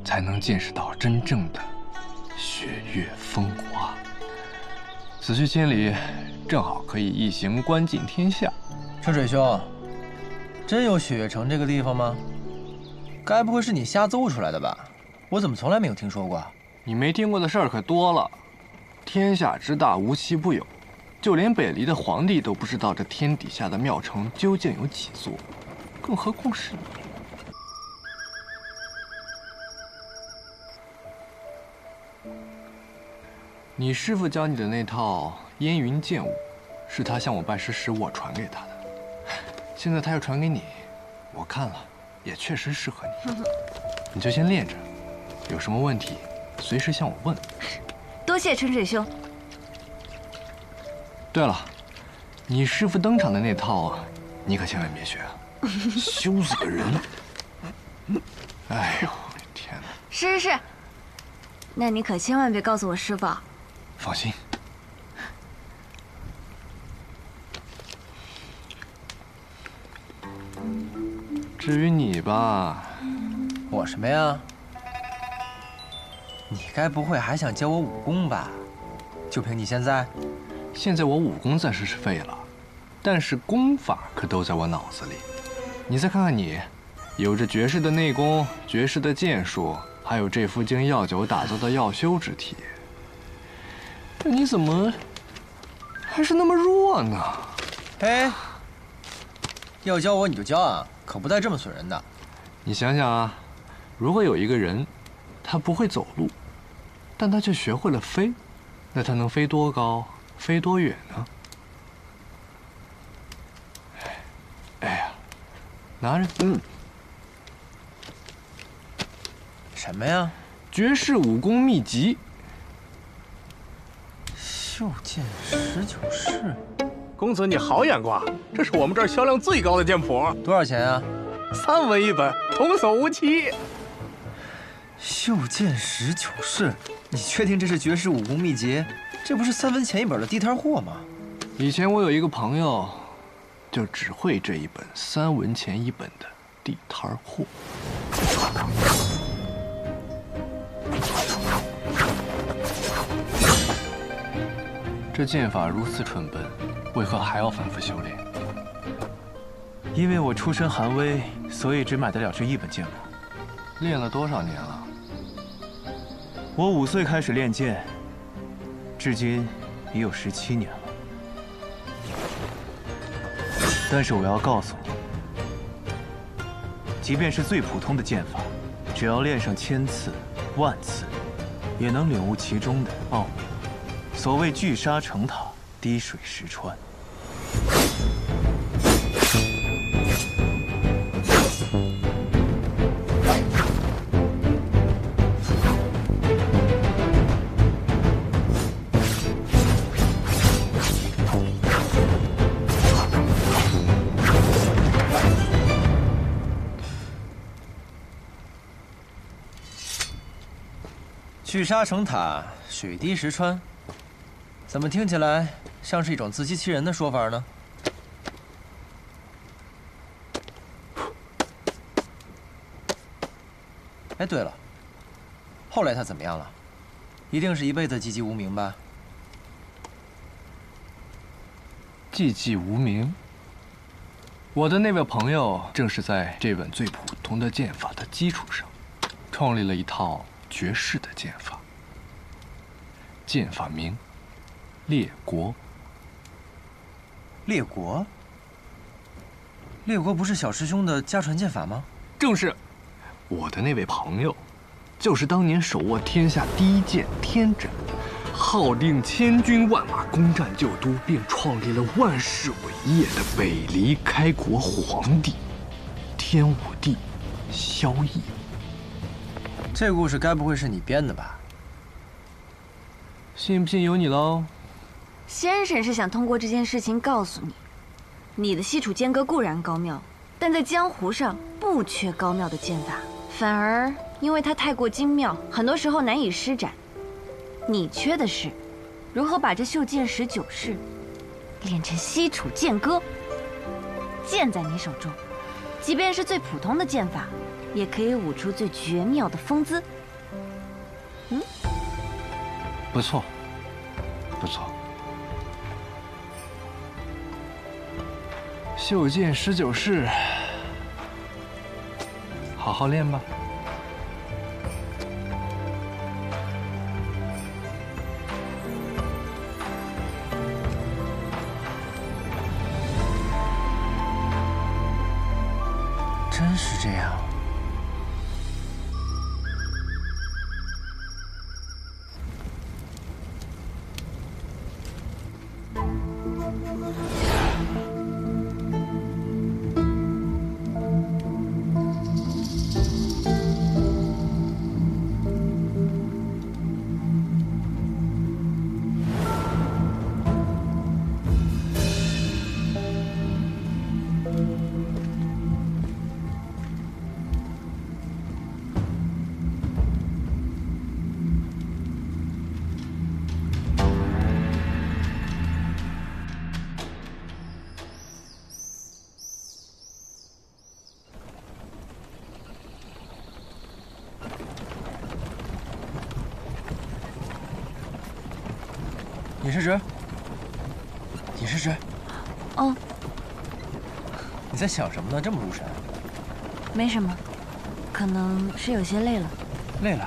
才能见识到真正的雪月风华。此去千里，正好可以一行观尽天下。春水兄，真有雪月城这个地方吗？该不会是你瞎诌出来的吧？我怎么从来没有听说过？你没听过的事儿可多了。天下之大，无奇不有，就连北离的皇帝都不知道这天底下的庙城究竟有几座，更何况是你。你师父教你的那套烟云剑舞，是他向我拜师时我传给他的。现在他又传给你，我看了也确实适合你。你就先练着，有什么问题随时向我问。多谢春水兄。对了，你师父登场的那套，你可千万别学啊，羞死个人！哎呦，天哪！是，那你可千万别告诉我师父。放心。至于你吧，我什么呀？你该不会还想教我武功吧？就凭你现在？现在我武功暂时是废了，但是功法可都在我脑子里。你再看看你，有着绝世的内功、绝世的剑术，还有这副经药酒打造的药修之体。但你怎么还是那么弱呢？哎，要教我你就教啊，可不带这么损人的。你想想啊，如果有一个人，他不会走路，但他却学会了飞，那他能飞多高，飞多远呢？哎呀，拿着，什么呀？绝世武功秘籍。袖剑19式。公子你好眼光，这是我们这儿销量最高的剑谱。多少钱啊？3文一本，童叟无欺。袖剑19式，你确定这是绝世武功秘籍？这不是3文钱一本的地摊货吗？以前我有一个朋友，就只会这一本3文钱一本的地摊货。这剑法如此蠢笨，为何还要反复修炼？因为我出身寒微，所以只买得了这一本剑谱。练了多少年了？我5岁开始练剑，至今已有17年了。但是我要告诉你，即便是最普通的剑法，只要练上1000次、10000次，也能领悟其中的奥妙。所谓聚沙成塔，滴水石穿。聚沙成塔，水滴石穿。怎么听起来像是一种自欺欺人的说法呢？哎，对了，后来他怎么样了？一定是一辈子寂寂无名吧？寂寂无名。我的那位朋友正是在这本最普通的剑法的基础上，创立了一套绝世的剑法。剑法名列国。列国？列国不是小师兄的家传剑法吗？正是，我的那位朋友，就是当年手握天下第一剑天真，号令千军万马攻占旧都，并创立了万世伟业的北离开国皇帝天武帝萧绎。这故事该不会是你编的吧？信不信由你喽。先生是想通过这件事情告诉你，你的西楚剑阁固然高妙，但在江湖上不缺高妙的剑法，反而因为它太过精妙，很多时候难以施展。你缺的是如何把这袖剑19式练成西楚剑歌。剑在你手中，即便是最普通的剑法，也可以舞出最绝妙的风姿。嗯，不错，不错。袖剑19式，好好练吧。真是这样。尹世直，尹世直，哦，你在想什么呢？这么入神？没什么，可能是有些累了。累了。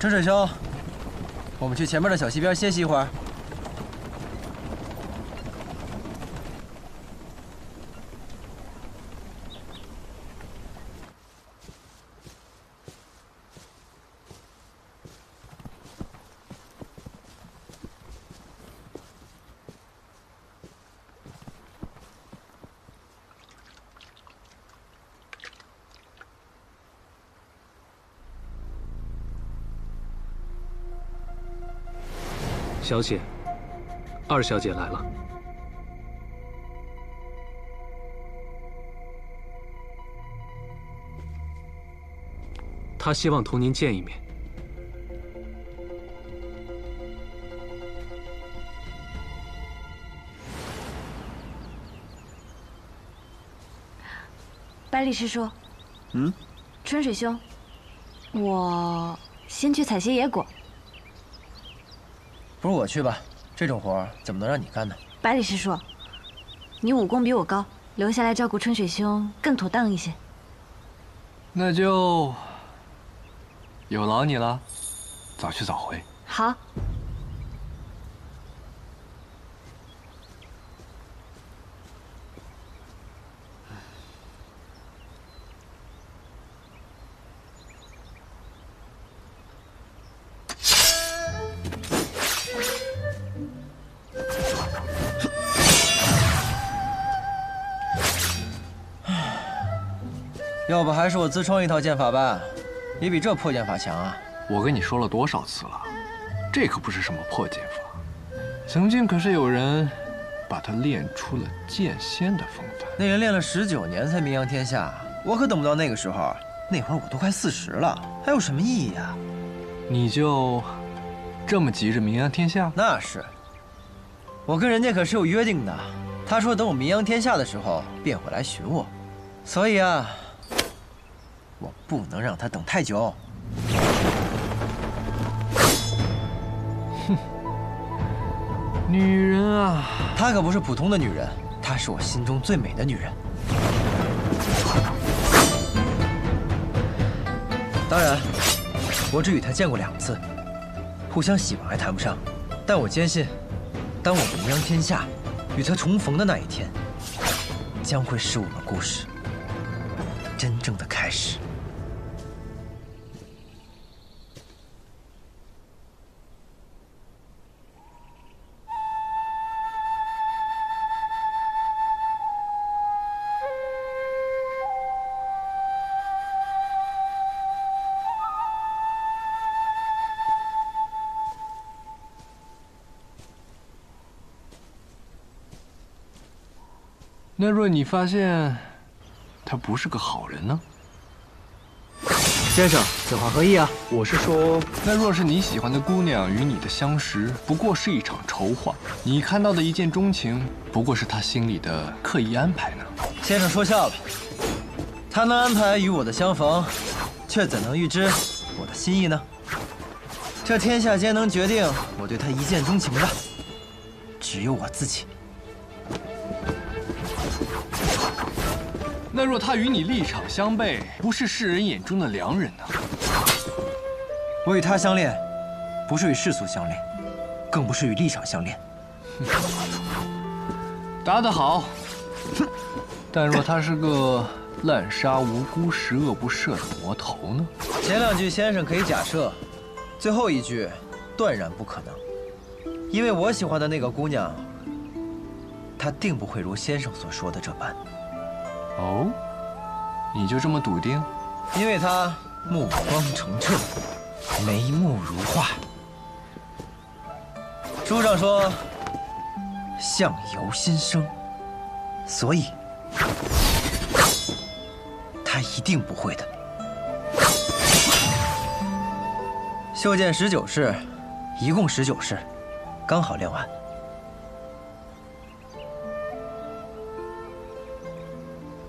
春水兄，我们去前面的小溪边歇息一会儿。小姐，二小姐来了。她希望同您见一面。百里师叔，春水兄，我先去采些野果。不如我去吧，这种活怎么能让你干呢？百里师叔，你武功比我高，留下来照顾春水兄更妥当一些。那就有劳你了，早去早回。好。要不还是我自创一套剑法吧，也比这破剑法强啊！我跟你说了多少次了，这可不是什么破剑法，曾经可是有人把它练出了剑仙的风范。那人练了19年才名扬天下，我可等不到那个时候。那会儿我都快40了，还有什么意义啊？你就这么急着名扬天下？那是，我跟人家可是有约定的。他说等我名扬天下的时候便会来寻我，所以啊。我不能让他等太久。哼，女人啊，她可不是普通的女人，她是我心中最美的女人。当然，我只与她见过2次，互相喜欢还谈不上，但我坚信，当我名扬天下，与她重逢的那一天，将会是我们故事真正的开始。那若你发现他不是个好人呢？先生，此话何意啊？我是说，那若是你喜欢的姑娘与你的相识不过是一场筹划，你看到的一见钟情不过是她心里的刻意安排呢？先生说笑了，他能安排与我的相逢，却怎能预知我的心意呢？这天下间能决定我对他一见钟情的，只有我自己。那若他与你立场相悖，不是世人眼中的良人呢？我与他相恋，不是与世俗相恋，更不是与立场相恋。答得好。但若他是个滥杀无辜、十恶不赦的魔头呢？前两句先生可以假设，最后一句断然不可能，因为我喜欢的那个姑娘，她定不会如先生所说的这般。哦，你就这么笃定？因为她目光澄澈，眉目如画。书上说相由心生，所以他一定不会的。袖剑19式，一共19式，刚好练完。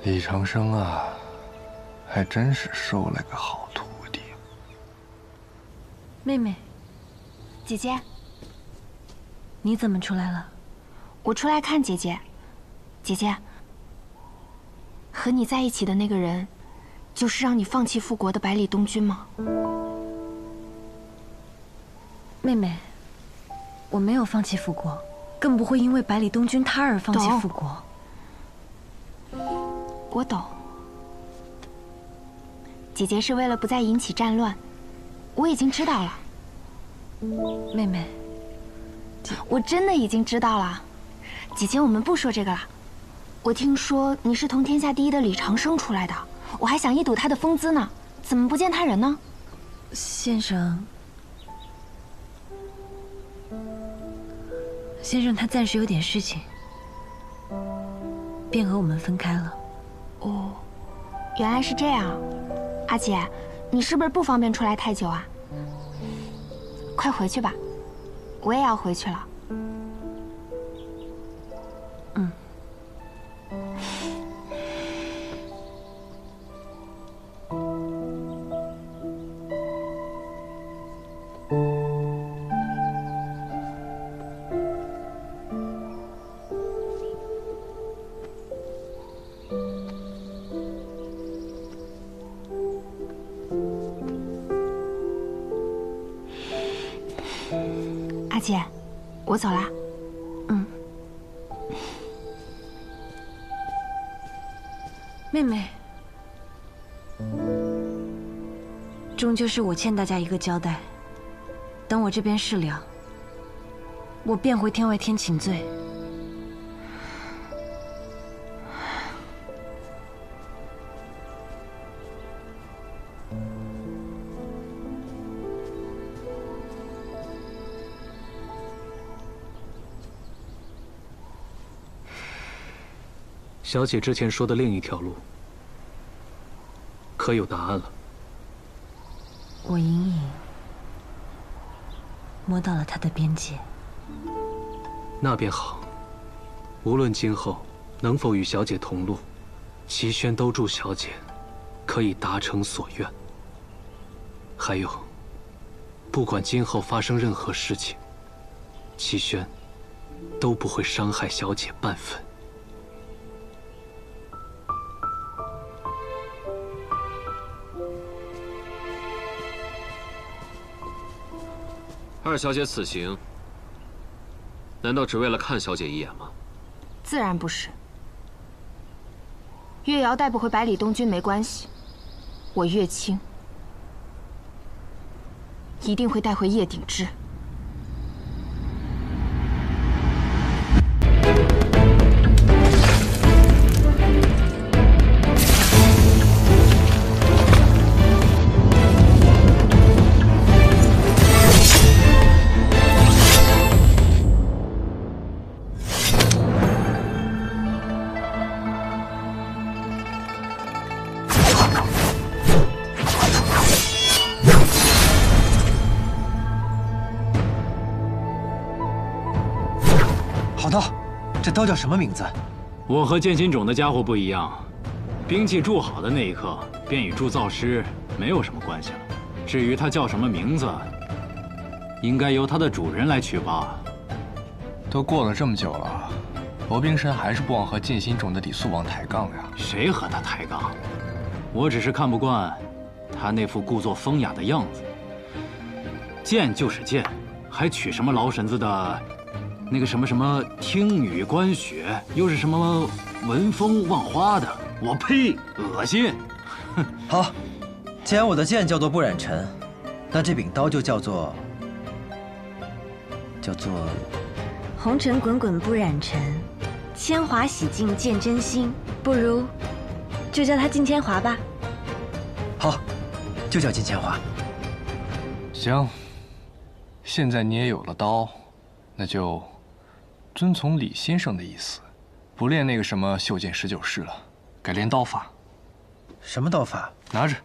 李长生啊，还真是收了个好徒弟。妹妹，姐姐，你怎么出来了？我出来看姐姐。姐姐，和你在一起的那个人，就是让你放弃复国的百里东君吗？妹妹，我没有放弃复国，更不会因为百里东君他而放弃复国。我懂，姐姐是为了不再引起战乱，我已经知道了。妹妹，我真的已经知道了。姐姐，我们不说这个了。我听说你是同天下第一的李长生出来的，我还想一睹他的风姿呢，怎么不见他人呢？先生，他暂时有点事情，便和我们分开了。哦，原来是这样。阿姐，你是不是不方便出来太久啊？快回去吧，我也要回去了。嗯。阿姐，我走啦。嗯。妹妹，终究是我欠大家一个交代。等我这边事了，我便回天外天请罪。小姐之前说的另一条路，可有答案了？我隐隐摸到了他的边界。那便好。无论今后能否与小姐同路，齐宣都祝小姐可以达成所愿。还有，不管今后发生任何事情，齐宣都不会伤害小姐半分。二小姐此行，难道只为了看小姐一眼吗？自然不是。月瑶带不回百里东君没关系，我月清一定会带回叶鼎之。好刀，这刀叫什么名字？我和剑心种的家伙不一样，兵器铸好的那一刻，便与铸造师没有什么关系了。至于它叫什么名字，应该由它的主人来取吧。都过了这么久了，罗冰神还是不忘和剑心种的李素王抬杠呀？谁和他抬杠？我只是看不惯他那副故作风雅的样子。剑就是剑，还取什么老婶子的那个什么什么听雨观雪，又是什么闻风望花的，我呸，恶心！好，既然我的剑叫做不染尘，那这柄刀就叫做红尘滚滚不染尘，铅华洗尽见真心。不如就叫它金铅华吧。好，就叫金铅华。行，现在你也有了刀，那就遵从李先生的意思，不练那个什么袖剑19式了，改练刀法。什么刀法？拿着。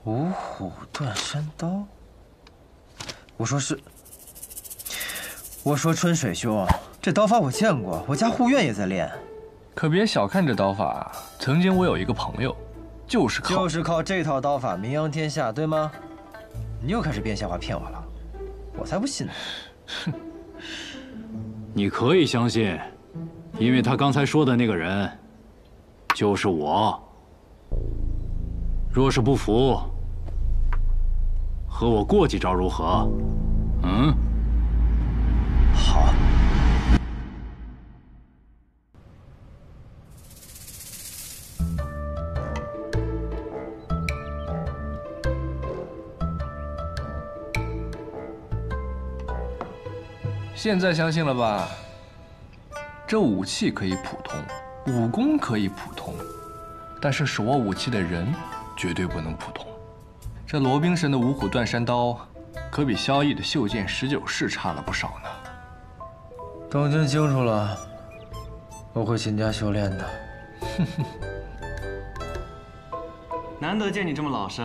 五虎断山刀。我说春水兄，这刀法我见过，我家护院也在练。可别小看这刀法，曾经我有一个朋友，就是靠这套刀法名扬天下，对吗？你又开始编瞎话骗我了，我才不信呢。你可以相信，因为他刚才说的那个人，就是我。若是不服，和我过几招如何？嗯？好。现在相信了吧？这武器可以普通，武功可以普通，但是手握武器的人绝对不能普通。这罗冰神的五虎断山刀，可比萧逸的袖剑19式差了不少呢。东京清楚了，我会勤加修炼的。难得见你这么老实。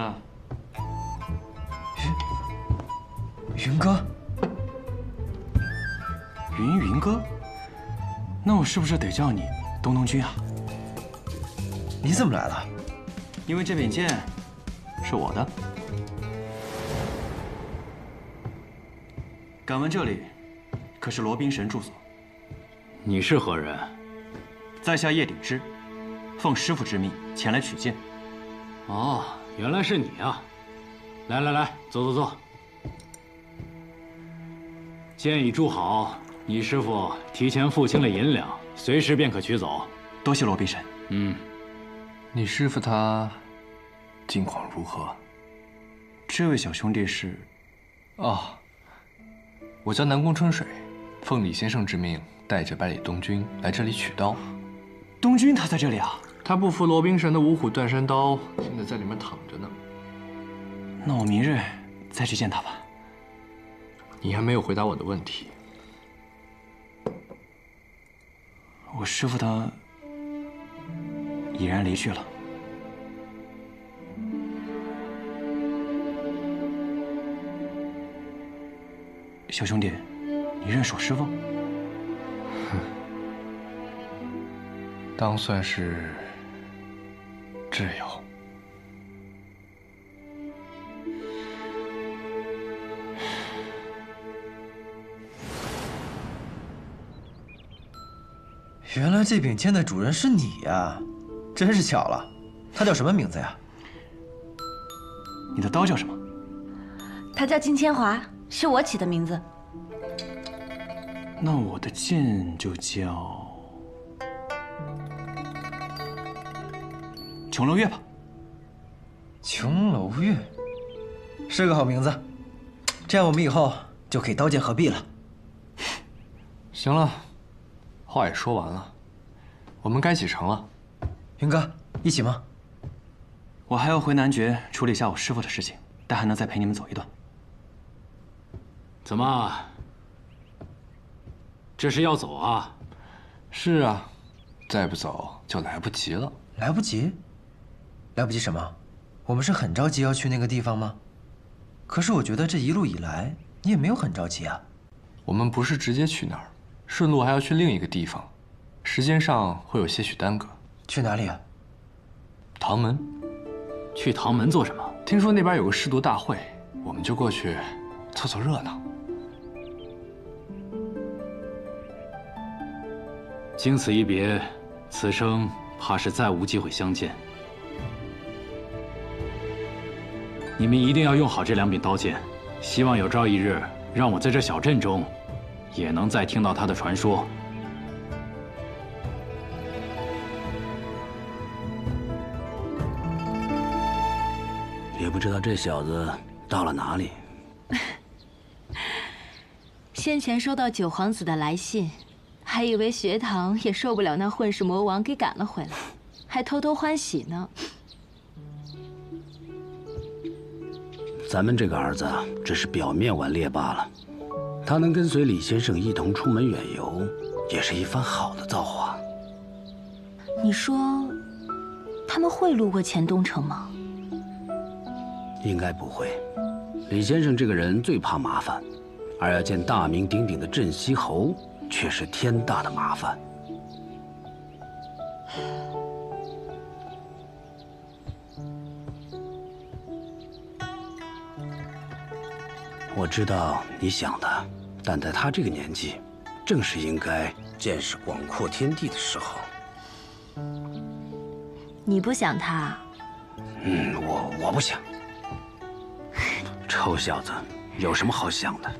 云哥。云哥，那我是不是得叫你东东君啊？你怎么来了？因为这柄剑是我的。敢问这里可是罗冰神住所？你是何人？在下叶鼎之，奉师父之命前来取剑。哦，原来是你啊！来，坐。剑已铸好。你师父提前付清了银两，随时便可取走。多谢罗宾神。你师父他近况如何？这位小兄弟是？我叫南宫春水，奉李先生之命，带着百里东君来这里取刀。东君他在这里啊？他不服罗宾神的五虎断山刀，现在在里面躺着呢。那我明日再去见他吧。你还没有回答我的问题。我师父他已然离去了。小兄弟，你认识我师父？当算是挚友。原来这柄剑的主人是你呀，真是巧了。他叫什么名字呀？你的刀叫什么？他叫金千华，是我起的名字。那我的剑就叫琼楼月吧。琼楼月是个好名字，这样我们以后就可以刀剑合璧了。行了。话也说完了，我们该启程了。云哥，一起吗？我还要回南爵处理一下我师父的事情，但还能再陪你们走一段。怎么？这是要走啊？是啊，再不走就来不及了。来不及？来不及什么？我们是很着急要去那个地方吗？可是我觉得这一路以来，你也没有很着急啊。我们不是直接去那儿。顺路还要去另一个地方，时间上会有些许耽搁。去哪里啊？唐门。去唐门做什么？听说那边有个试毒大会，我们就过去凑凑热闹。经此一别，此生怕是再无机会相见。你们一定要用好这2柄刀剑，希望有朝一日，让我在这小镇中，也能再听到他的传说。也不知道这小子到了哪里。先前收到九皇子的来信，还以为学堂也受不了那混世魔王给赶了回来，还偷偷欢喜呢。咱们这个儿子只是表面顽劣罢了，他能跟随李先生一同出门远游，也是一番好的造化。你说，他们会路过钱东城吗？应该不会。李先生这个人最怕麻烦，而要见大名鼎鼎的镇西侯，却是天大的麻烦。我知道你想的，但在他这个年纪，正是应该见识广阔天地的时候。你不想他？我不想。臭小子，有什么好想的？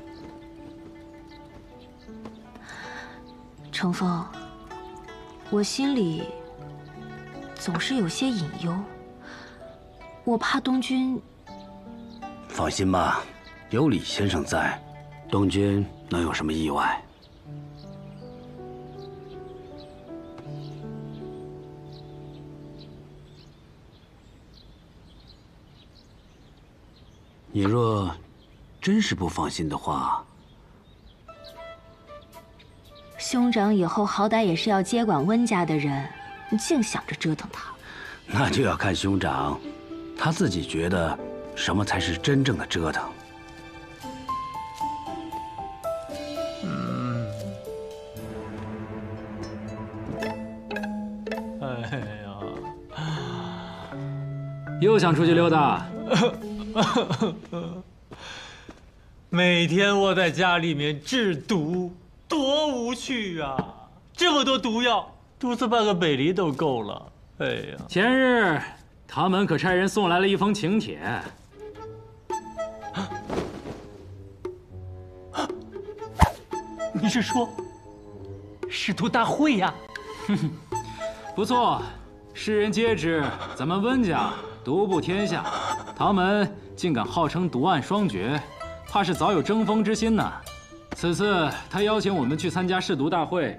程峰，我心里总是有些隐忧，我怕东君。放心吧，有李先生在，东君能有什么意外？你若真是不放心的话，兄长以后好歹也是要接管温家的人，你净想着折腾他。那就要看兄长他自己觉得什么才是真正的折腾。哎呀，又想出去溜达？每天窝在家里面制毒，多无趣啊！这么多毒药，毒死半个北离都够了。哎呀，前日唐门可差人送来了一封请帖。你是说试毒大会呀？不错，世人皆知咱们温家独步天下，唐门竟敢号称毒案双绝，怕是早有争锋之心呢。此次他邀请我们去参加试毒大会，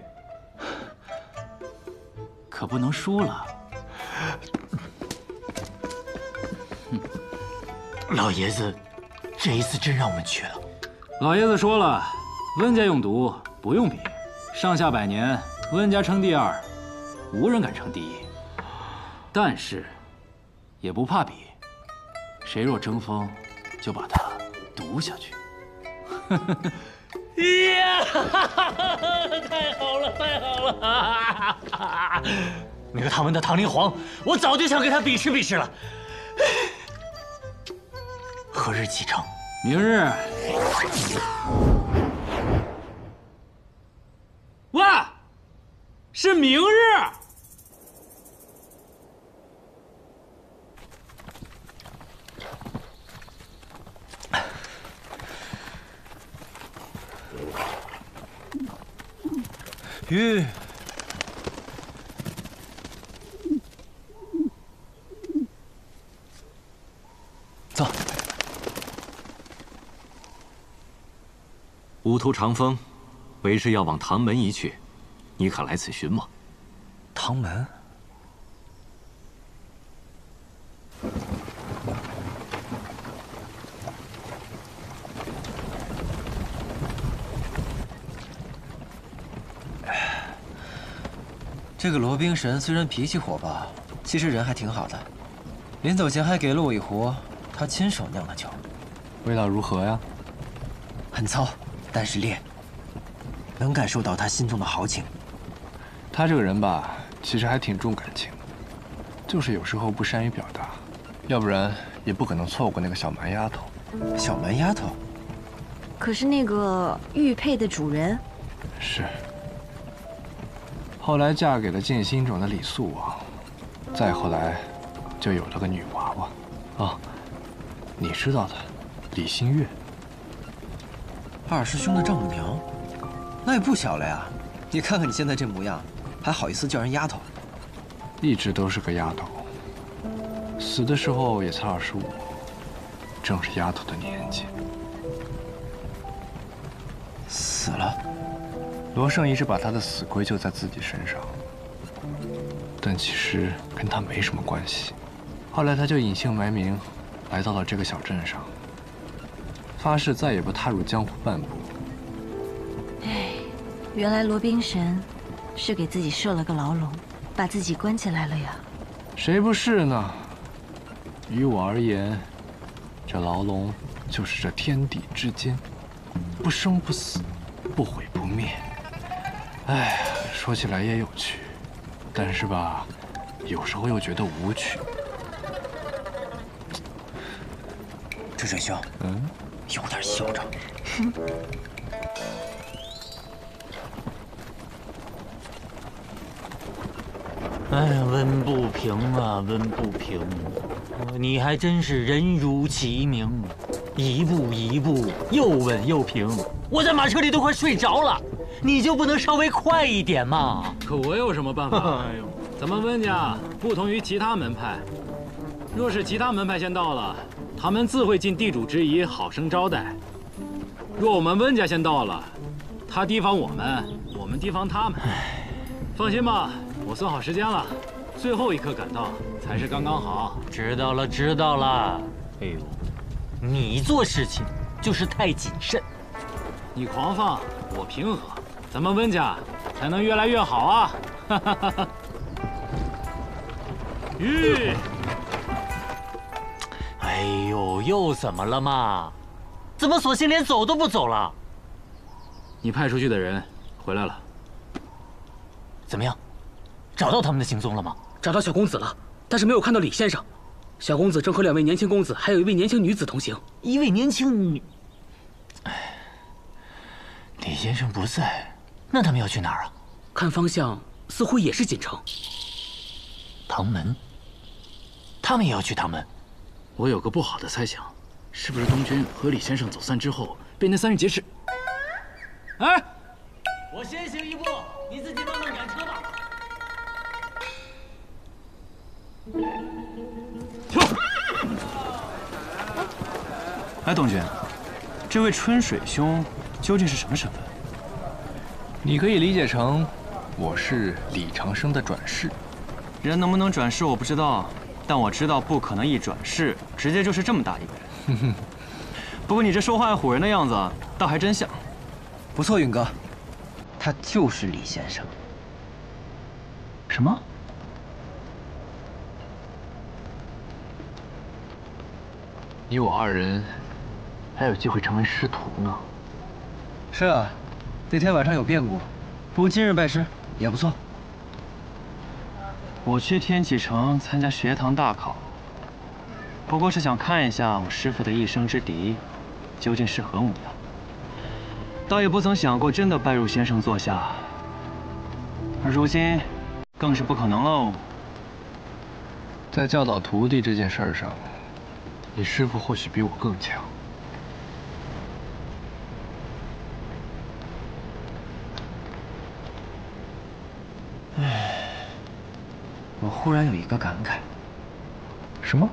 可不能输了。老爷子，这一次真让我们去了。老爷子说了，温家用毒不用比，上下百年，温家称第2，无人敢称第1。但是，也不怕比，谁若争锋，就把它毒下去。呀，太好了，太好了！那个唐门的唐灵皇，我早就想跟他比试比试了。何日启程？明日。喂，是明日。玉，走。吾图长风，为是要往唐门一去，你可来此寻吗？唐门？这个罗冰神虽然脾气火爆，其实人还挺好的。临走前还给了我一壶他亲手酿的酒，味道如何呀？很糙，但是烈。能感受到他心中的豪情。他这个人吧，其实还挺重感情，就是有时候不善于表达，要不然也不可能错过那个小蛮丫头。小蛮丫头？可是那个玉佩的主人是。后来嫁给了剑心种的李素王，再后来就有了个女娃娃。啊，你知道的，李新月。二师兄的丈母娘，那也不小了呀！你看看你现在这模样，还好意思叫人丫头？一直都是个丫头，死的时候也才25，正是丫头的年纪。死了？罗胜一直把他的死归咎在自己身上，但其实跟他没什么关系。后来他就隐姓埋名，来到了这个小镇上，发誓再也不踏入江湖半步。哎，原来罗宾神是给自己设了个牢笼，把自己关起来了呀。谁不是呢？于我而言，这牢笼就是这天地之间，不生不死，不毁不灭。哎，说起来也有趣，但是吧，有时候又觉得无趣。智水兄，有点嚣张。哎呀，温不平啊，温不平！你还真是人如其名，一步一步又稳又平。我在马车里都快睡着了，你就不能稍微快一点吗？可我有什么办法？哎呦，咱们温家不同于其他门派，若是其他门派先到了，他们自会尽地主之谊，好生招待；若我们温家先到了，他提防我们，我们提防他们。放心吧，我算好时间了，最后一刻赶到才是刚刚好。知道了，知道了。哎呦，你做事情就是太谨慎。你狂放，我平和，咱们温家才能越来越好啊！哈哈哈哈。吁！哎呦，又怎么了嘛？怎么索性连走都不走了？你派出去的人回来了。怎么样？找到他们的行踪了吗？找到小公子了，但是没有看到李先生。小公子正和2位年轻公子，还有1位年轻女子同行。1位年轻女……哎，李先生不在，那他们要去哪儿啊？看方向似乎也是锦城。唐门？他们也要去唐门？我有个不好的猜想，是不是东军和李先生走散之后被那3人劫持？哎，我先行一步，你自己慢慢赶车吧。哎，东军，这位春水兄究竟是什么身份？你可以理解成，我是李长生的转世。人能不能转世我不知道，但我知道不可能一转世直接就是这么大一个人。不过你这说话唬人的样子，倒还真像。不错，允哥，他就是李先生。什么？你我2人还有机会成为师徒呢。是啊，那天晚上有变故，不过今日拜师也不错。我去天启城参加学堂大考，不过是想看一下我师父的一生之敌究竟是何模样，倒也不曾想过真的拜入先生座下。而如今，更是不可能喽。在教导徒弟这件事上，你师父或许比我更强。唉，我忽然有一个感慨。什么？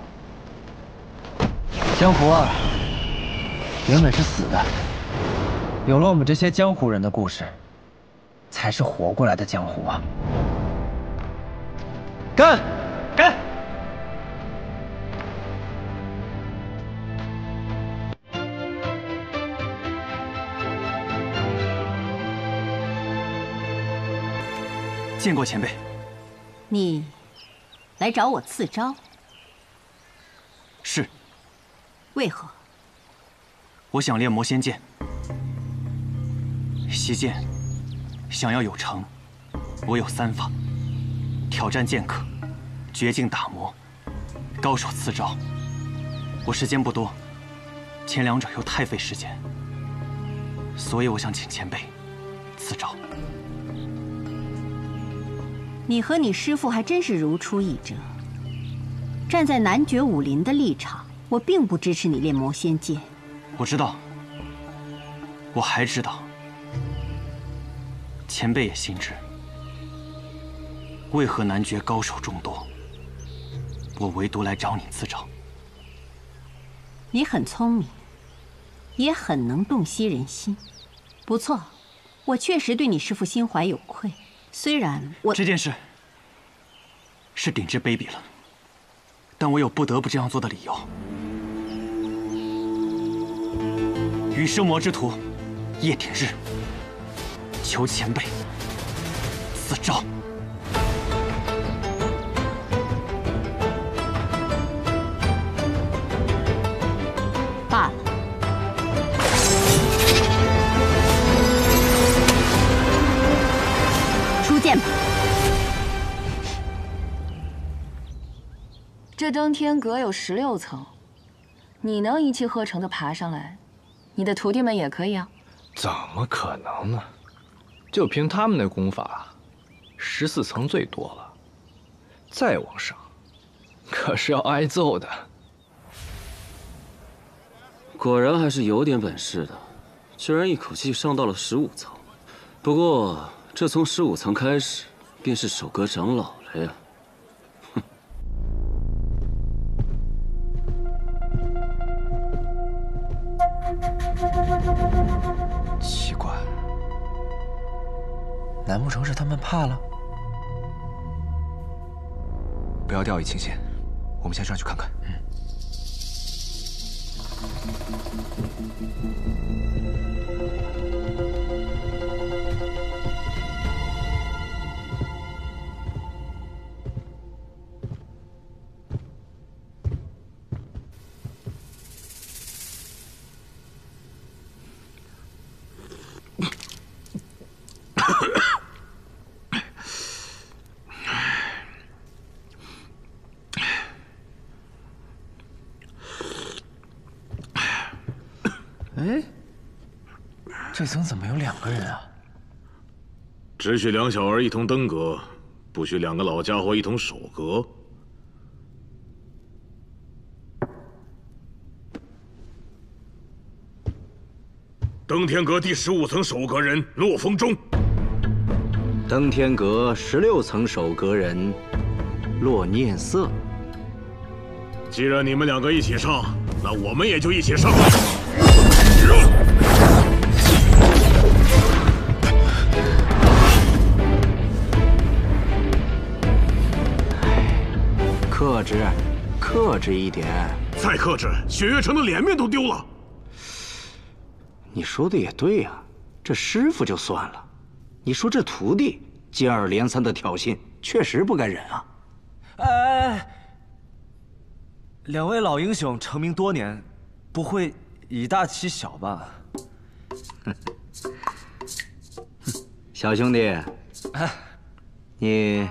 江湖啊，原本是死的，有了我们这些江湖人的故事，才是活过来的江湖啊！干！干！见过前辈。你来找我赐招？是。为何？我想练魔仙剑。习剑想要有成，我有3法：挑战剑客、绝境打磨、高手赐招。我时间不多，前2者又太费时间，所以我想请前辈赐招。你和你师父还真是如出一辙。站在男爵武林的立场，我并不支持你练魔仙剑。我知道，我还知道，前辈也心知。为何男爵高手众多，我唯独来找你赐招？你很聪明，也很能洞悉人心，不错。我确实对你师父心怀有愧，虽然我这件事是顶之卑鄙了，但我有不得不这样做的理由。羽生魔之徒叶挺日，求前辈赐招。罢了，出剑吧。这登天阁有16层，你能一气呵成地爬上来，你的徒弟们也可以啊。怎么可能呢？就凭他们那功法，14层最多了，再往上，可是要挨揍的。果然还是有点本事的，居然一口气上到了15层。不过，这从15层开始，便是守阁长老了呀。哼。奇怪，难不成是他们怕了？不要掉以轻心，我们先上去看看。哎，这层怎么有2个人啊？只许2小儿一同登阁，不许2个老家伙一同守阁。登天阁第15层守阁人骆风中。登天阁16层守阁人骆念色。既然你们2个一起上，那我们也就一起上。克制，克制一点。再克制，雪月城的脸面都丢了。你说的也对呀，这师傅就算了，你说这徒弟接二连三的挑衅，确实不该忍啊。哎，2位老英雄成名多年，不会以大欺小吧？小兄弟，你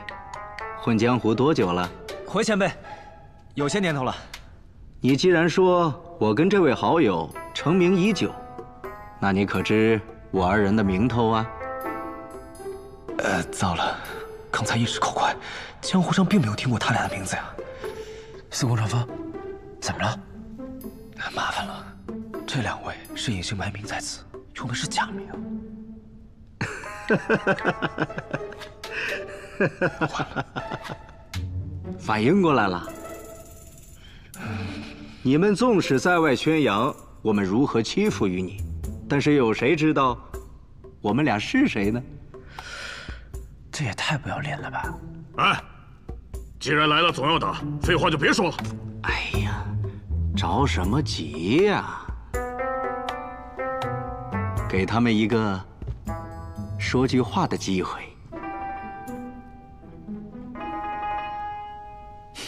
混江湖多久了？回前辈，有些年头了。你既然说我跟这位好友成名已久，那你可知我2人的名头啊？糟了，刚才一时口快，江湖上并没有听过他俩的名字呀。司空长风，怎么了？麻烦了，这2位是隐姓埋名在此，用的是假名。反应过来了。你们纵使在外宣扬我们如何欺负于你，但是有谁知道我们俩是谁呢？这也太不要脸了吧！哎，既然来了总要打，废话就别说了。哎呀，着什么急呀？给他们一个说句话的机会。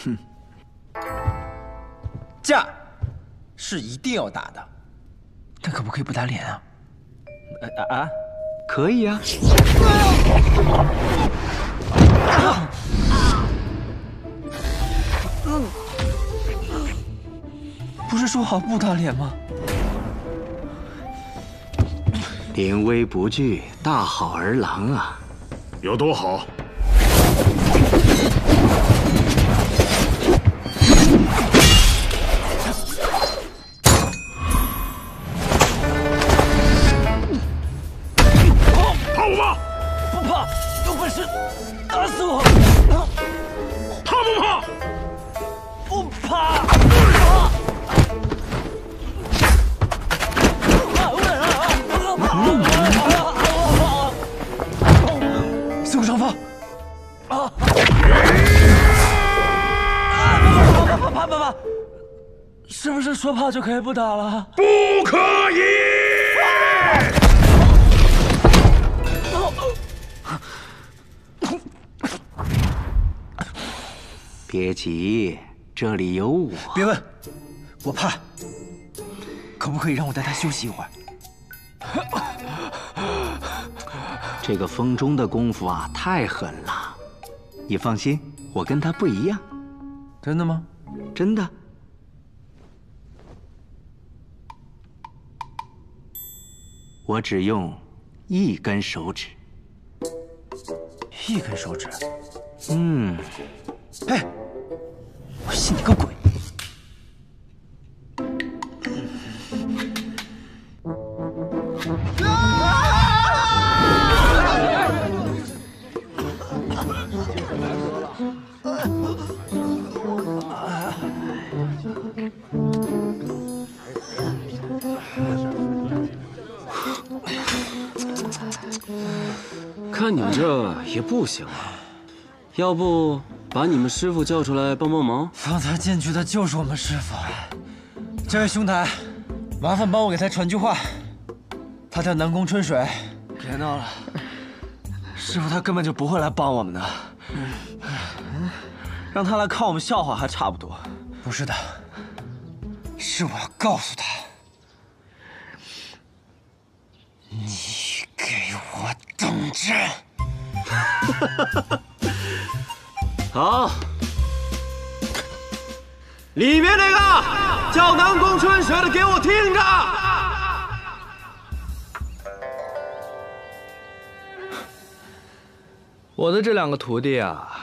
哼，架是一定要打的，但可不可以不打脸啊？可以啊。不是说好不打脸吗？临危不惧，大好儿郎啊！有多好？怕我吗？不怕，有本事打死我！怕不怕？不怕。四顾上方！啊！爸，是不是说怕就可以不打了？不可以！别急，这里有我。别问，我怕。可不可以让我带他休息一会儿？这个风中的功夫啊，太狠了。你放心，我跟他不一样。真的吗？真的。我只用一根手指。一根手指？哎，我信你个鬼！看你们这也不行啊，要不把你们师傅叫出来帮帮忙？放他进去的就是我们师傅。这位兄台，麻烦帮我给他传句话。他叫南宫春水。别闹了，师傅他根本就不会来帮我们的。让他来看我们笑话还差不多。不是的，是我要告诉他，你给我等着！好，里面那个叫南宫春水的，给我听着！我的这两个徒弟啊，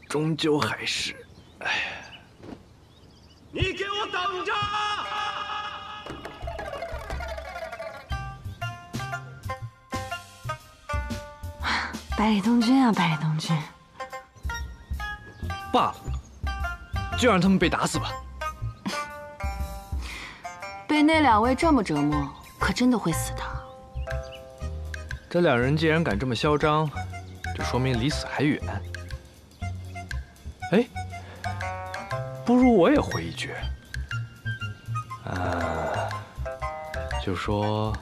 终究还是，你给我等着！百里东君啊，百里东君，罢了，就让他们被打死吧。被那两位这么折磨，可真的会死的。这两人既然敢这么嚣张，就说明离死还远。哎，不如我也回一句，就说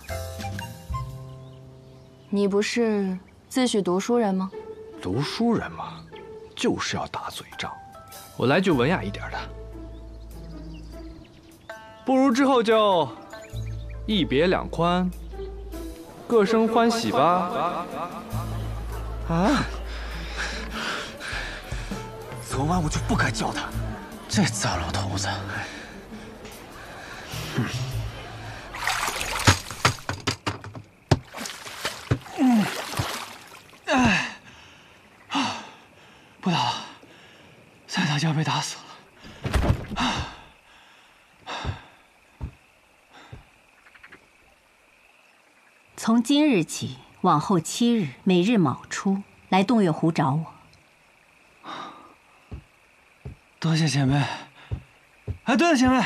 你不是自诩读书人吗？读书人嘛，就是要打嘴仗。我来句文雅一点的，不如之后就一别两宽，各生欢喜吧。啊！昨晚我就不该叫他，这糟老头子。不打了，再打就要被打死了。从今日起，往后7日，每日卯初来洞月湖找我。多谢前辈。哎，对了，前辈，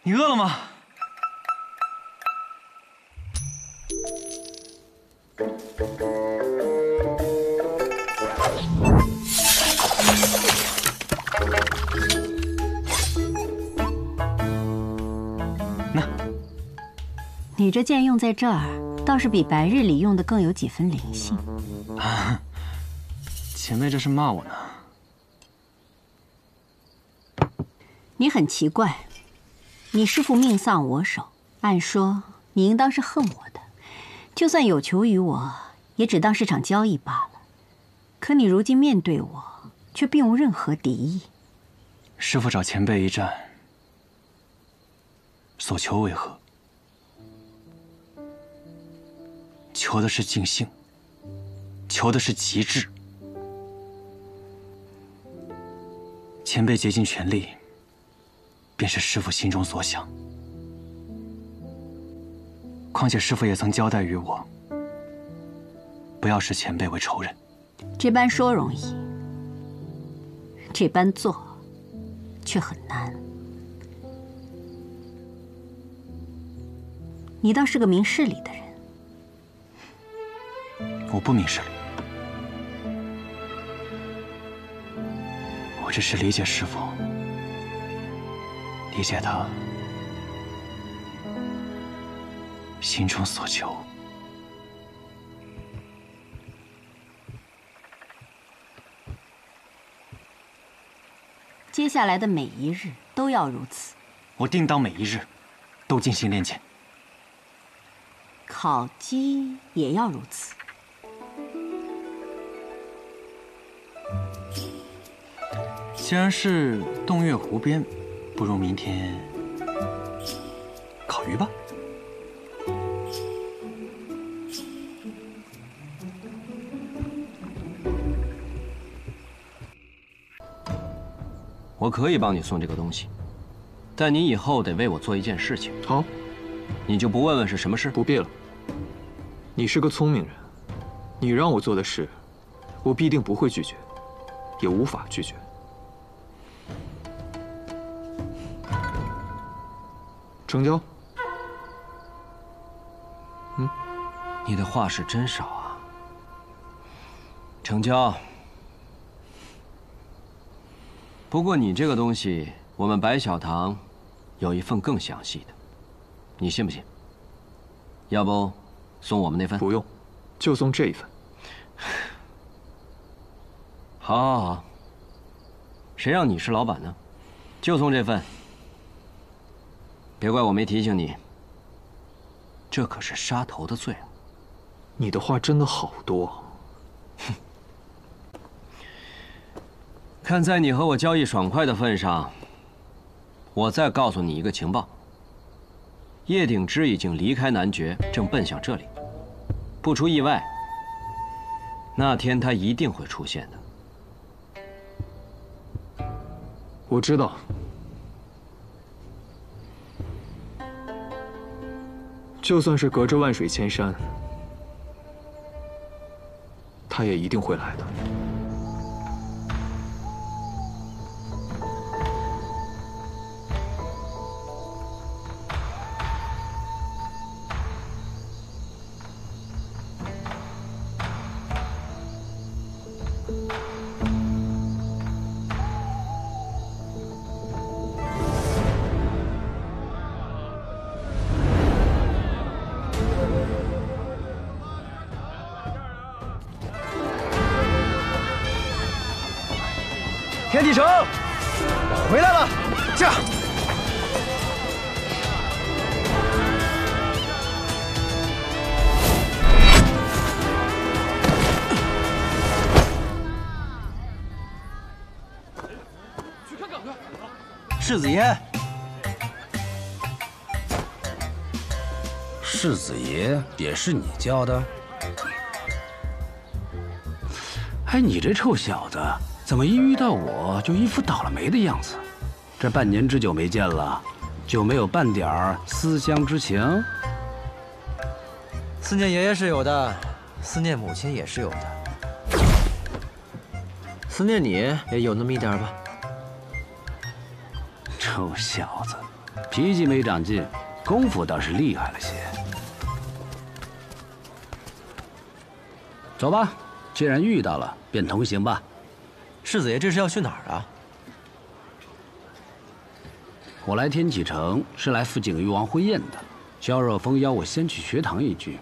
你饿了吗？你这剑用在这儿，倒是比白日里用的更有几分灵性。前辈这是骂我呢。你很奇怪，你师父命丧我手，按说你应当是恨我的，就算有求于我，也只当是场交易罢了。可你如今面对我，却并无任何敌意。师父找前辈一战，所求为何？求的是尽兴，求的是极致。前辈竭尽全力，便是师父心中所想。况且师父也曾交代于我，不要视前辈为仇人。这般说容易，这般做却很难。你倒是个明事理的人。我不明事理，我只是理解师父，理解他心中所求。接下来的每一日都要如此。我定当每一日都进行练剑。烤鸡也要如此。既然是洞月湖边，不如明天烤鱼吧。我可以帮你送这个东西，但你以后得为我做一件事情。好，你就不问问是什么事？不必了。你是个聪明人，你让我做的事，我必定不会拒绝，也无法拒绝。成交。你的话是真少啊。成交。不过你这个东西，我们白小堂有一份更详细的，你信不信？要不送我们那份？不用，就送这一份。好，好，好。谁让你是老板呢？就送这份。别怪我没提醒你，这可是杀头的罪啊！你的话真的好多。哼。看在你和我交易爽快的份上，我再告诉你一个情报：叶鼎之已经离开男爵，正奔向这里。不出意外，那天他一定会出现的。我知道。就算是隔着万水千山，他也一定会来的。天地城回来了，驾！世子爷，世子爷也是你叫的？哎，你这臭小子！怎么一遇到我就一副倒了霉的样子？这半年之久没见了，就没有半点儿思乡之情？思念爷爷是有的，思念母亲也是有的，思念你也有那么一点吧。臭小子，脾气没长进，功夫倒是厉害了些。走吧，既然遇到了，便同行吧。世子爷这是要去哪儿啊？我来天启城是来赴景玉王婚宴的。萧若风邀我先去学堂一句，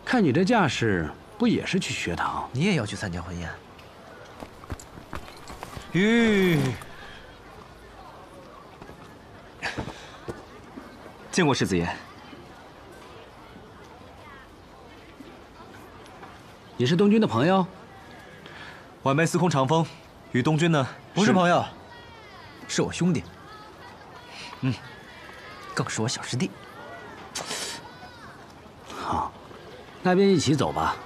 看你这架势，不也是去学堂？你也要去参加婚宴？吁，见过世子爷。你是东君的朋友？晚辈司空长风，与东君呢不是朋友，是我兄弟。更是我小师弟。好，那便一起走吧。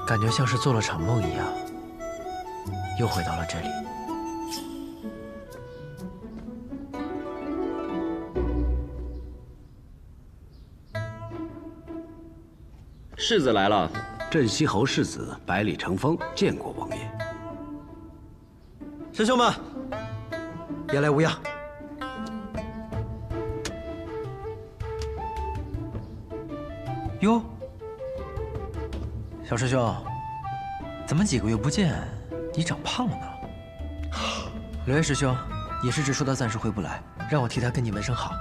感觉像是做了场梦一样，又回到了这里。世子来了。镇西侯世子百里成风见过王爷。师兄们，言来无恙。哟，小师兄，怎么几个月不见，你长胖了呢？刘烨师兄也是只说他暂时回不来，让我替他跟你问声好。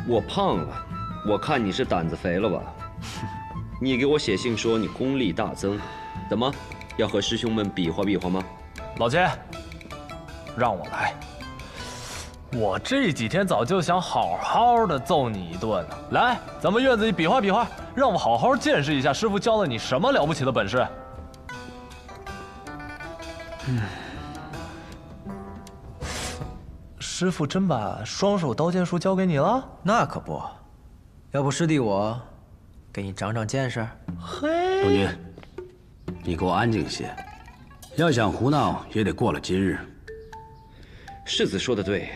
我胖了，我看你是胆子肥了吧？你给我写信说你功力大增，怎么要和师兄们比划比划吗？老钱，让我来。我这几天早就想好好的揍你一顿了。来，咱们院子里比划比划，让我好好见识一下师傅教了你什么了不起的本事。师傅真把双手刀剑术教给你了？那可不，要不师弟我给你长长见识。嘿，东君，你给我安静些，要想胡闹也得过了今日。世子说的对，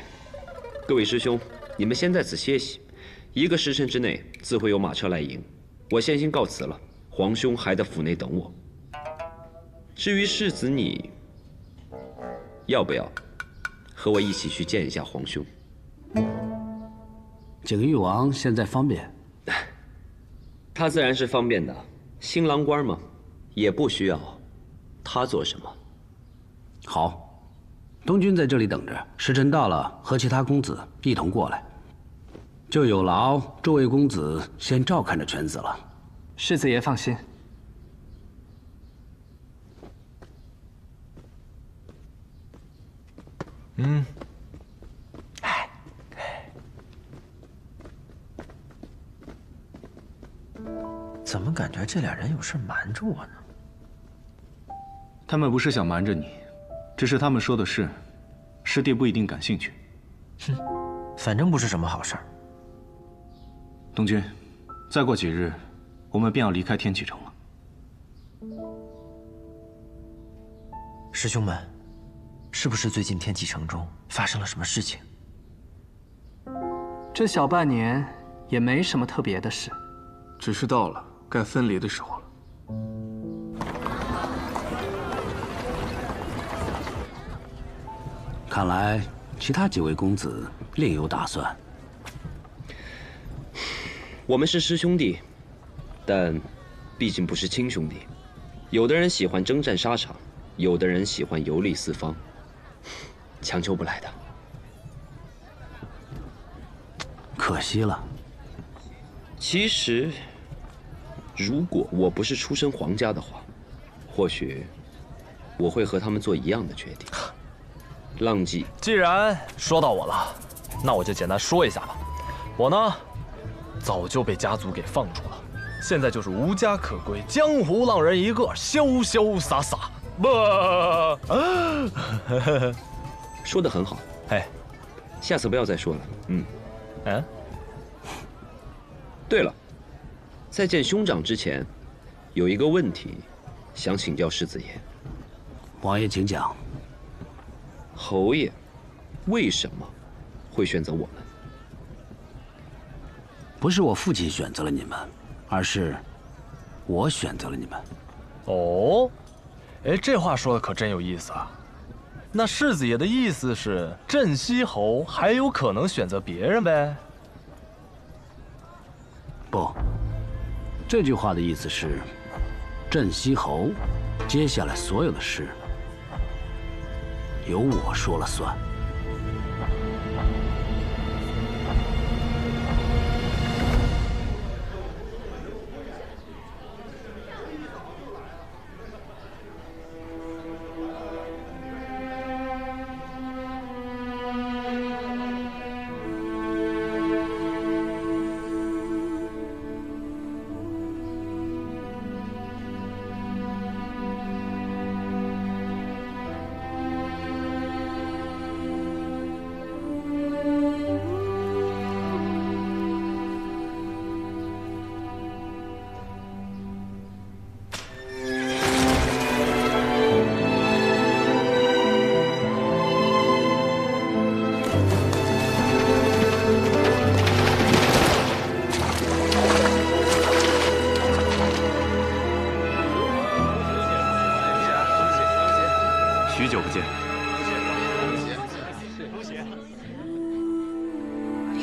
各位师兄，你们先在此歇息，1个时辰之内自会有马车来迎。我先行告辞了，皇兄还在府内等我。至于世子你，要不要和我一起去见一下皇兄？景玉王现在方便？他自然是方便的，新郎官嘛，也不需要他做什么。好，东君在这里等着，时辰到了，和其他公子一同过来。就有劳诸位公子先照看着犬子了。世子爷放心。怎么感觉这俩人有事瞒着我呢？他们不是想瞒着你，只是他们说的事，师弟不一定感兴趣。哼，反正不是什么好事儿。东君，再过几日，我们便要离开天启城了。师兄们，是不是最近天启城中发生了什么事情？这小半年也没什么特别的事，只是到了该分离的时候了。看来其他几位公子另有打算。我们是师兄弟，但毕竟不是亲兄弟。有的人喜欢征战沙场，有的人喜欢游历四方，强求不来的。可惜了。其实，如果我不是出身皇家的话，或许我会和他们做一样的决定。浪迹，既然说到我了，那我就简单说一下吧。我呢，早就被家族给放逐了，现在就是无家可归，江湖浪人一个，潇潇洒洒。说得很好，哎，下次不要再说了。嗯。对了，在见兄长之前，有一个问题想请教世子爷。王爷，请讲。侯爷为什么会选择我们？不是我父亲选择了你们，而是我选择了你们。哦，哎，这话说的可真有意思啊。那世子爷的意思是，镇西侯还有可能选择别人呗？不，这句话的意思是，镇西侯接下来所有的事由我说了算。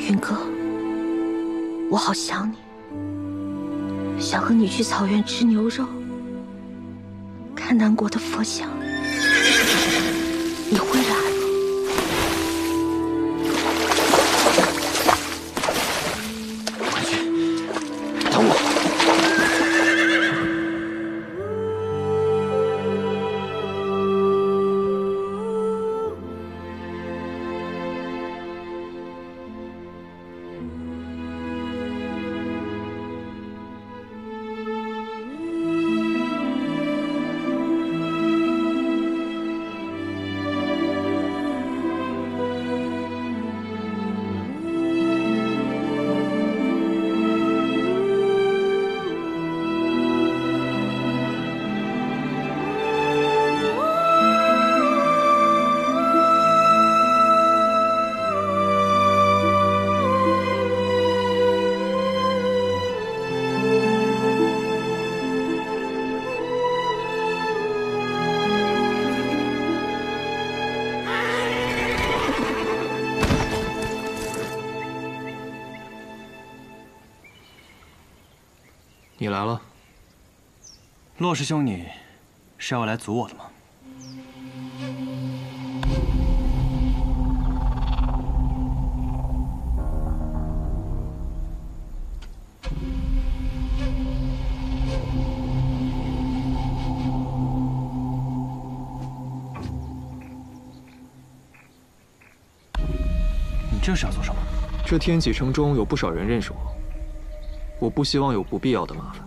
云哥，我好想你，想和你去草原吃牛肉，看南国的佛像。你会来吗？快去，等我。 你来了，洛师兄，你是要来阻我的吗？你这是要做什么？这天启城中有不少人认识我。 我不希望有不必要的麻烦。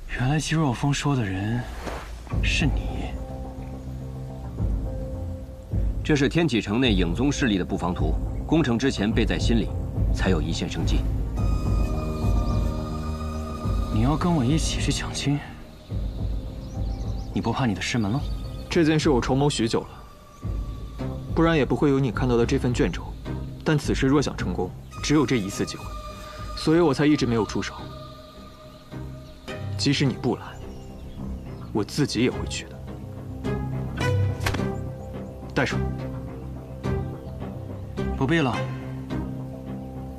原来姬若风说的人是你。这是天启城内影宗势力的布防图，攻城之前背在心里，才有一线生机。你要跟我一起去抢亲？你不怕你的师门了？这件事我筹谋许久了，不然也不会有你看到的这份卷轴。 但此事若想成功，只有这一次机会，所以我才一直没有出手。即使你不来，我自己也会去的。带上。不必了，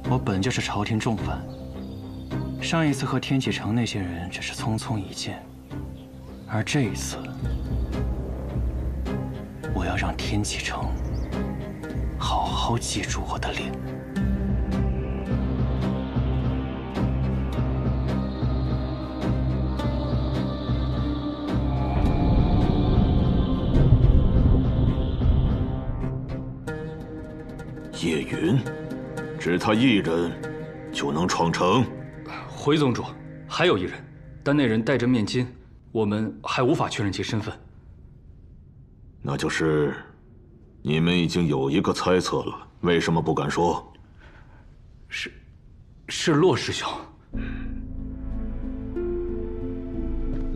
我本就是朝廷重犯。上一次和天启城那些人只是匆匆一见，而这一次，我要让天启城 好好记住我的脸。叶云，只他一人就能闯城？回宗主，还有一人，但那人戴着面巾，我们还无法确认其身份。那就是。 你们已经有一个猜测了，为什么不敢说？是洛师兄。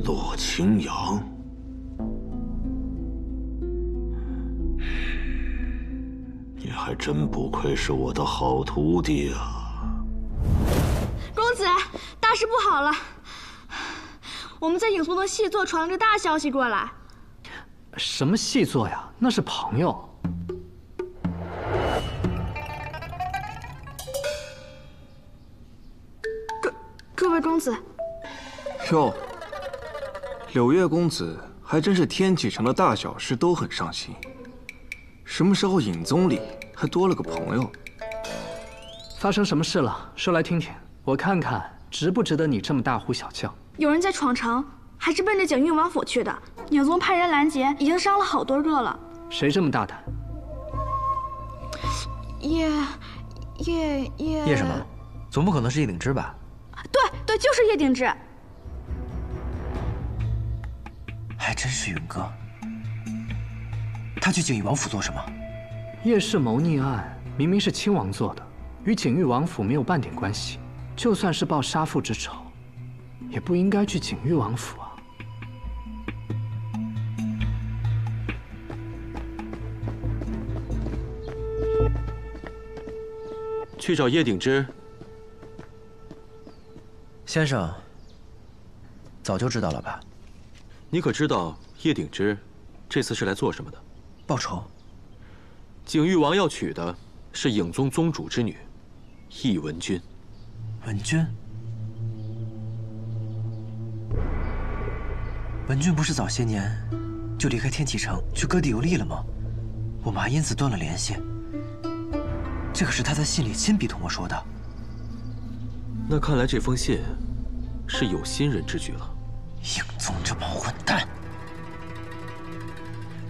洛清扬，你还真不愧是我的好徒弟啊！公子，大事不好了！我们在影宗的细作传了个大消息过来。什么细作呀？那是朋友。 各位公子，哟，柳月公子还真是天启城的大小事都很上心。什么时候影宗里还多了个朋友？发生什么事了？说来听听，我看看值不值得你这么大呼小叫。有人在闯城，还是奔着景运王府去的。影宗派人拦截，已经伤了好多个了。谁这么大胆？叶什么？总不可能是叶鼎之吧？ 对，就是叶鼎之。还真是云哥。他去景玉王府做什么？叶氏谋逆案明明是亲王做的，与景玉王府没有半点关系。就算是报杀父之仇，也不应该去景玉王府啊。去找叶鼎之。先生，早就知道了吧？你可知道叶鼎之这次是来做什么的？报仇。景玉王要娶的是影宗宗主之女，易文君。文君？文君不是早些年就离开天启城去各地游历了吗？我们还因此断了联系。这可是他在信里亲笔同我说的。那看来这封信是有心人之举了。影宗这帮混蛋！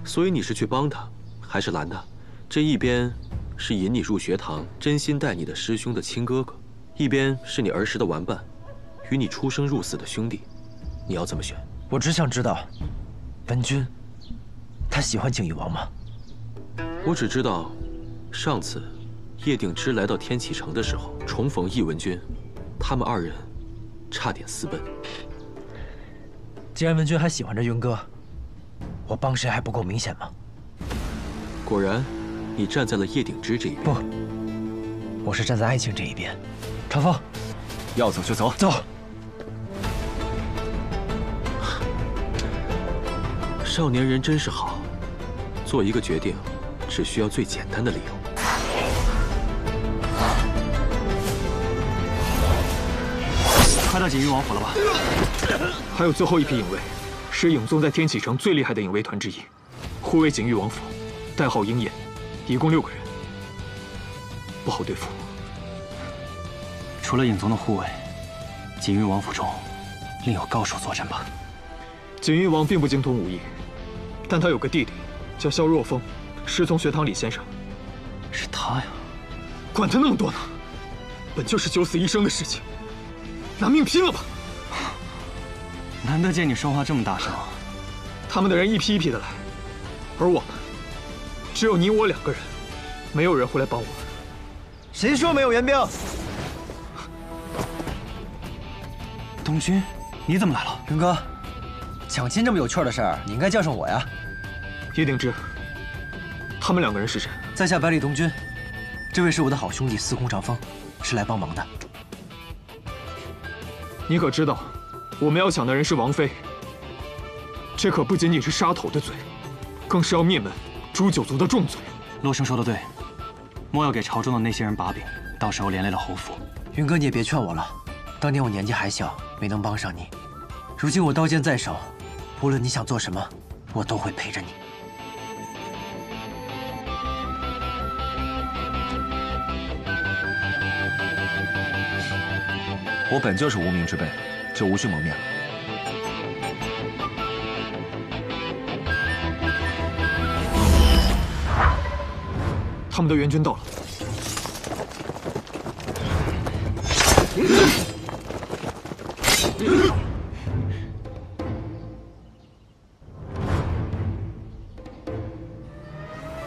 所以你是去帮他，还是拦他？这一边是引你入学堂、真心待你的师兄的亲哥哥，一边是你儿时的玩伴，与你出生入死的兄弟，你要怎么选？我只想知道，文君，他喜欢景玉王吗？我只知道，上次叶鼎之来到天启城的时候，重逢易文君，他们二人差点私奔。既然文君还喜欢着云哥，我帮谁还不够明显吗？果然，你站在了叶鼎之这一边。不，我是站在爱情这一边。长风，要走就走。走。少年人真是好，做一个决定，只需要最简单的理由。快到锦玉王府了吧？还有最后一批影卫，是影宗在天启城最厉害的影卫团之一，护卫锦玉王府，代号鹰眼，一共6个人，不好对付。除了影宗的护卫，锦玉王府中另有高手坐镇吧？锦玉王并不精通武艺，但他有个弟弟，叫萧若风，师从学堂李先生。是他呀？管他那么多呢，本就是九死一生的事情，拿命拼了吧！难得见你说话这么大声。他们的人一批一批的来，而我们只有你我2个人，没有人会来帮我们。谁说没有援兵？东君，你怎么来了？云哥，抢亲这么有趣的事儿，你应该叫上我呀。叶鼎之，他们2个人是谁？在下百里东君，这位是我的好兄弟司空长风，是来帮忙的。你可知道？我们要抢的人是王妃，这可不仅仅是杀头的罪，更是要灭门、诛9族的重罪。洛生说的对，莫要给朝中的那些人把柄，到时候连累了侯府。云哥，你也别劝我了，当年我年纪还小，没能帮上你。如今我刀剑在手，无论你想做什么，我都会陪着你。我本就是无名之辈，就无需蒙面了。他们的援军到了。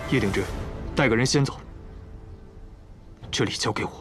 叶鼎之，带个人先走，这里交给我。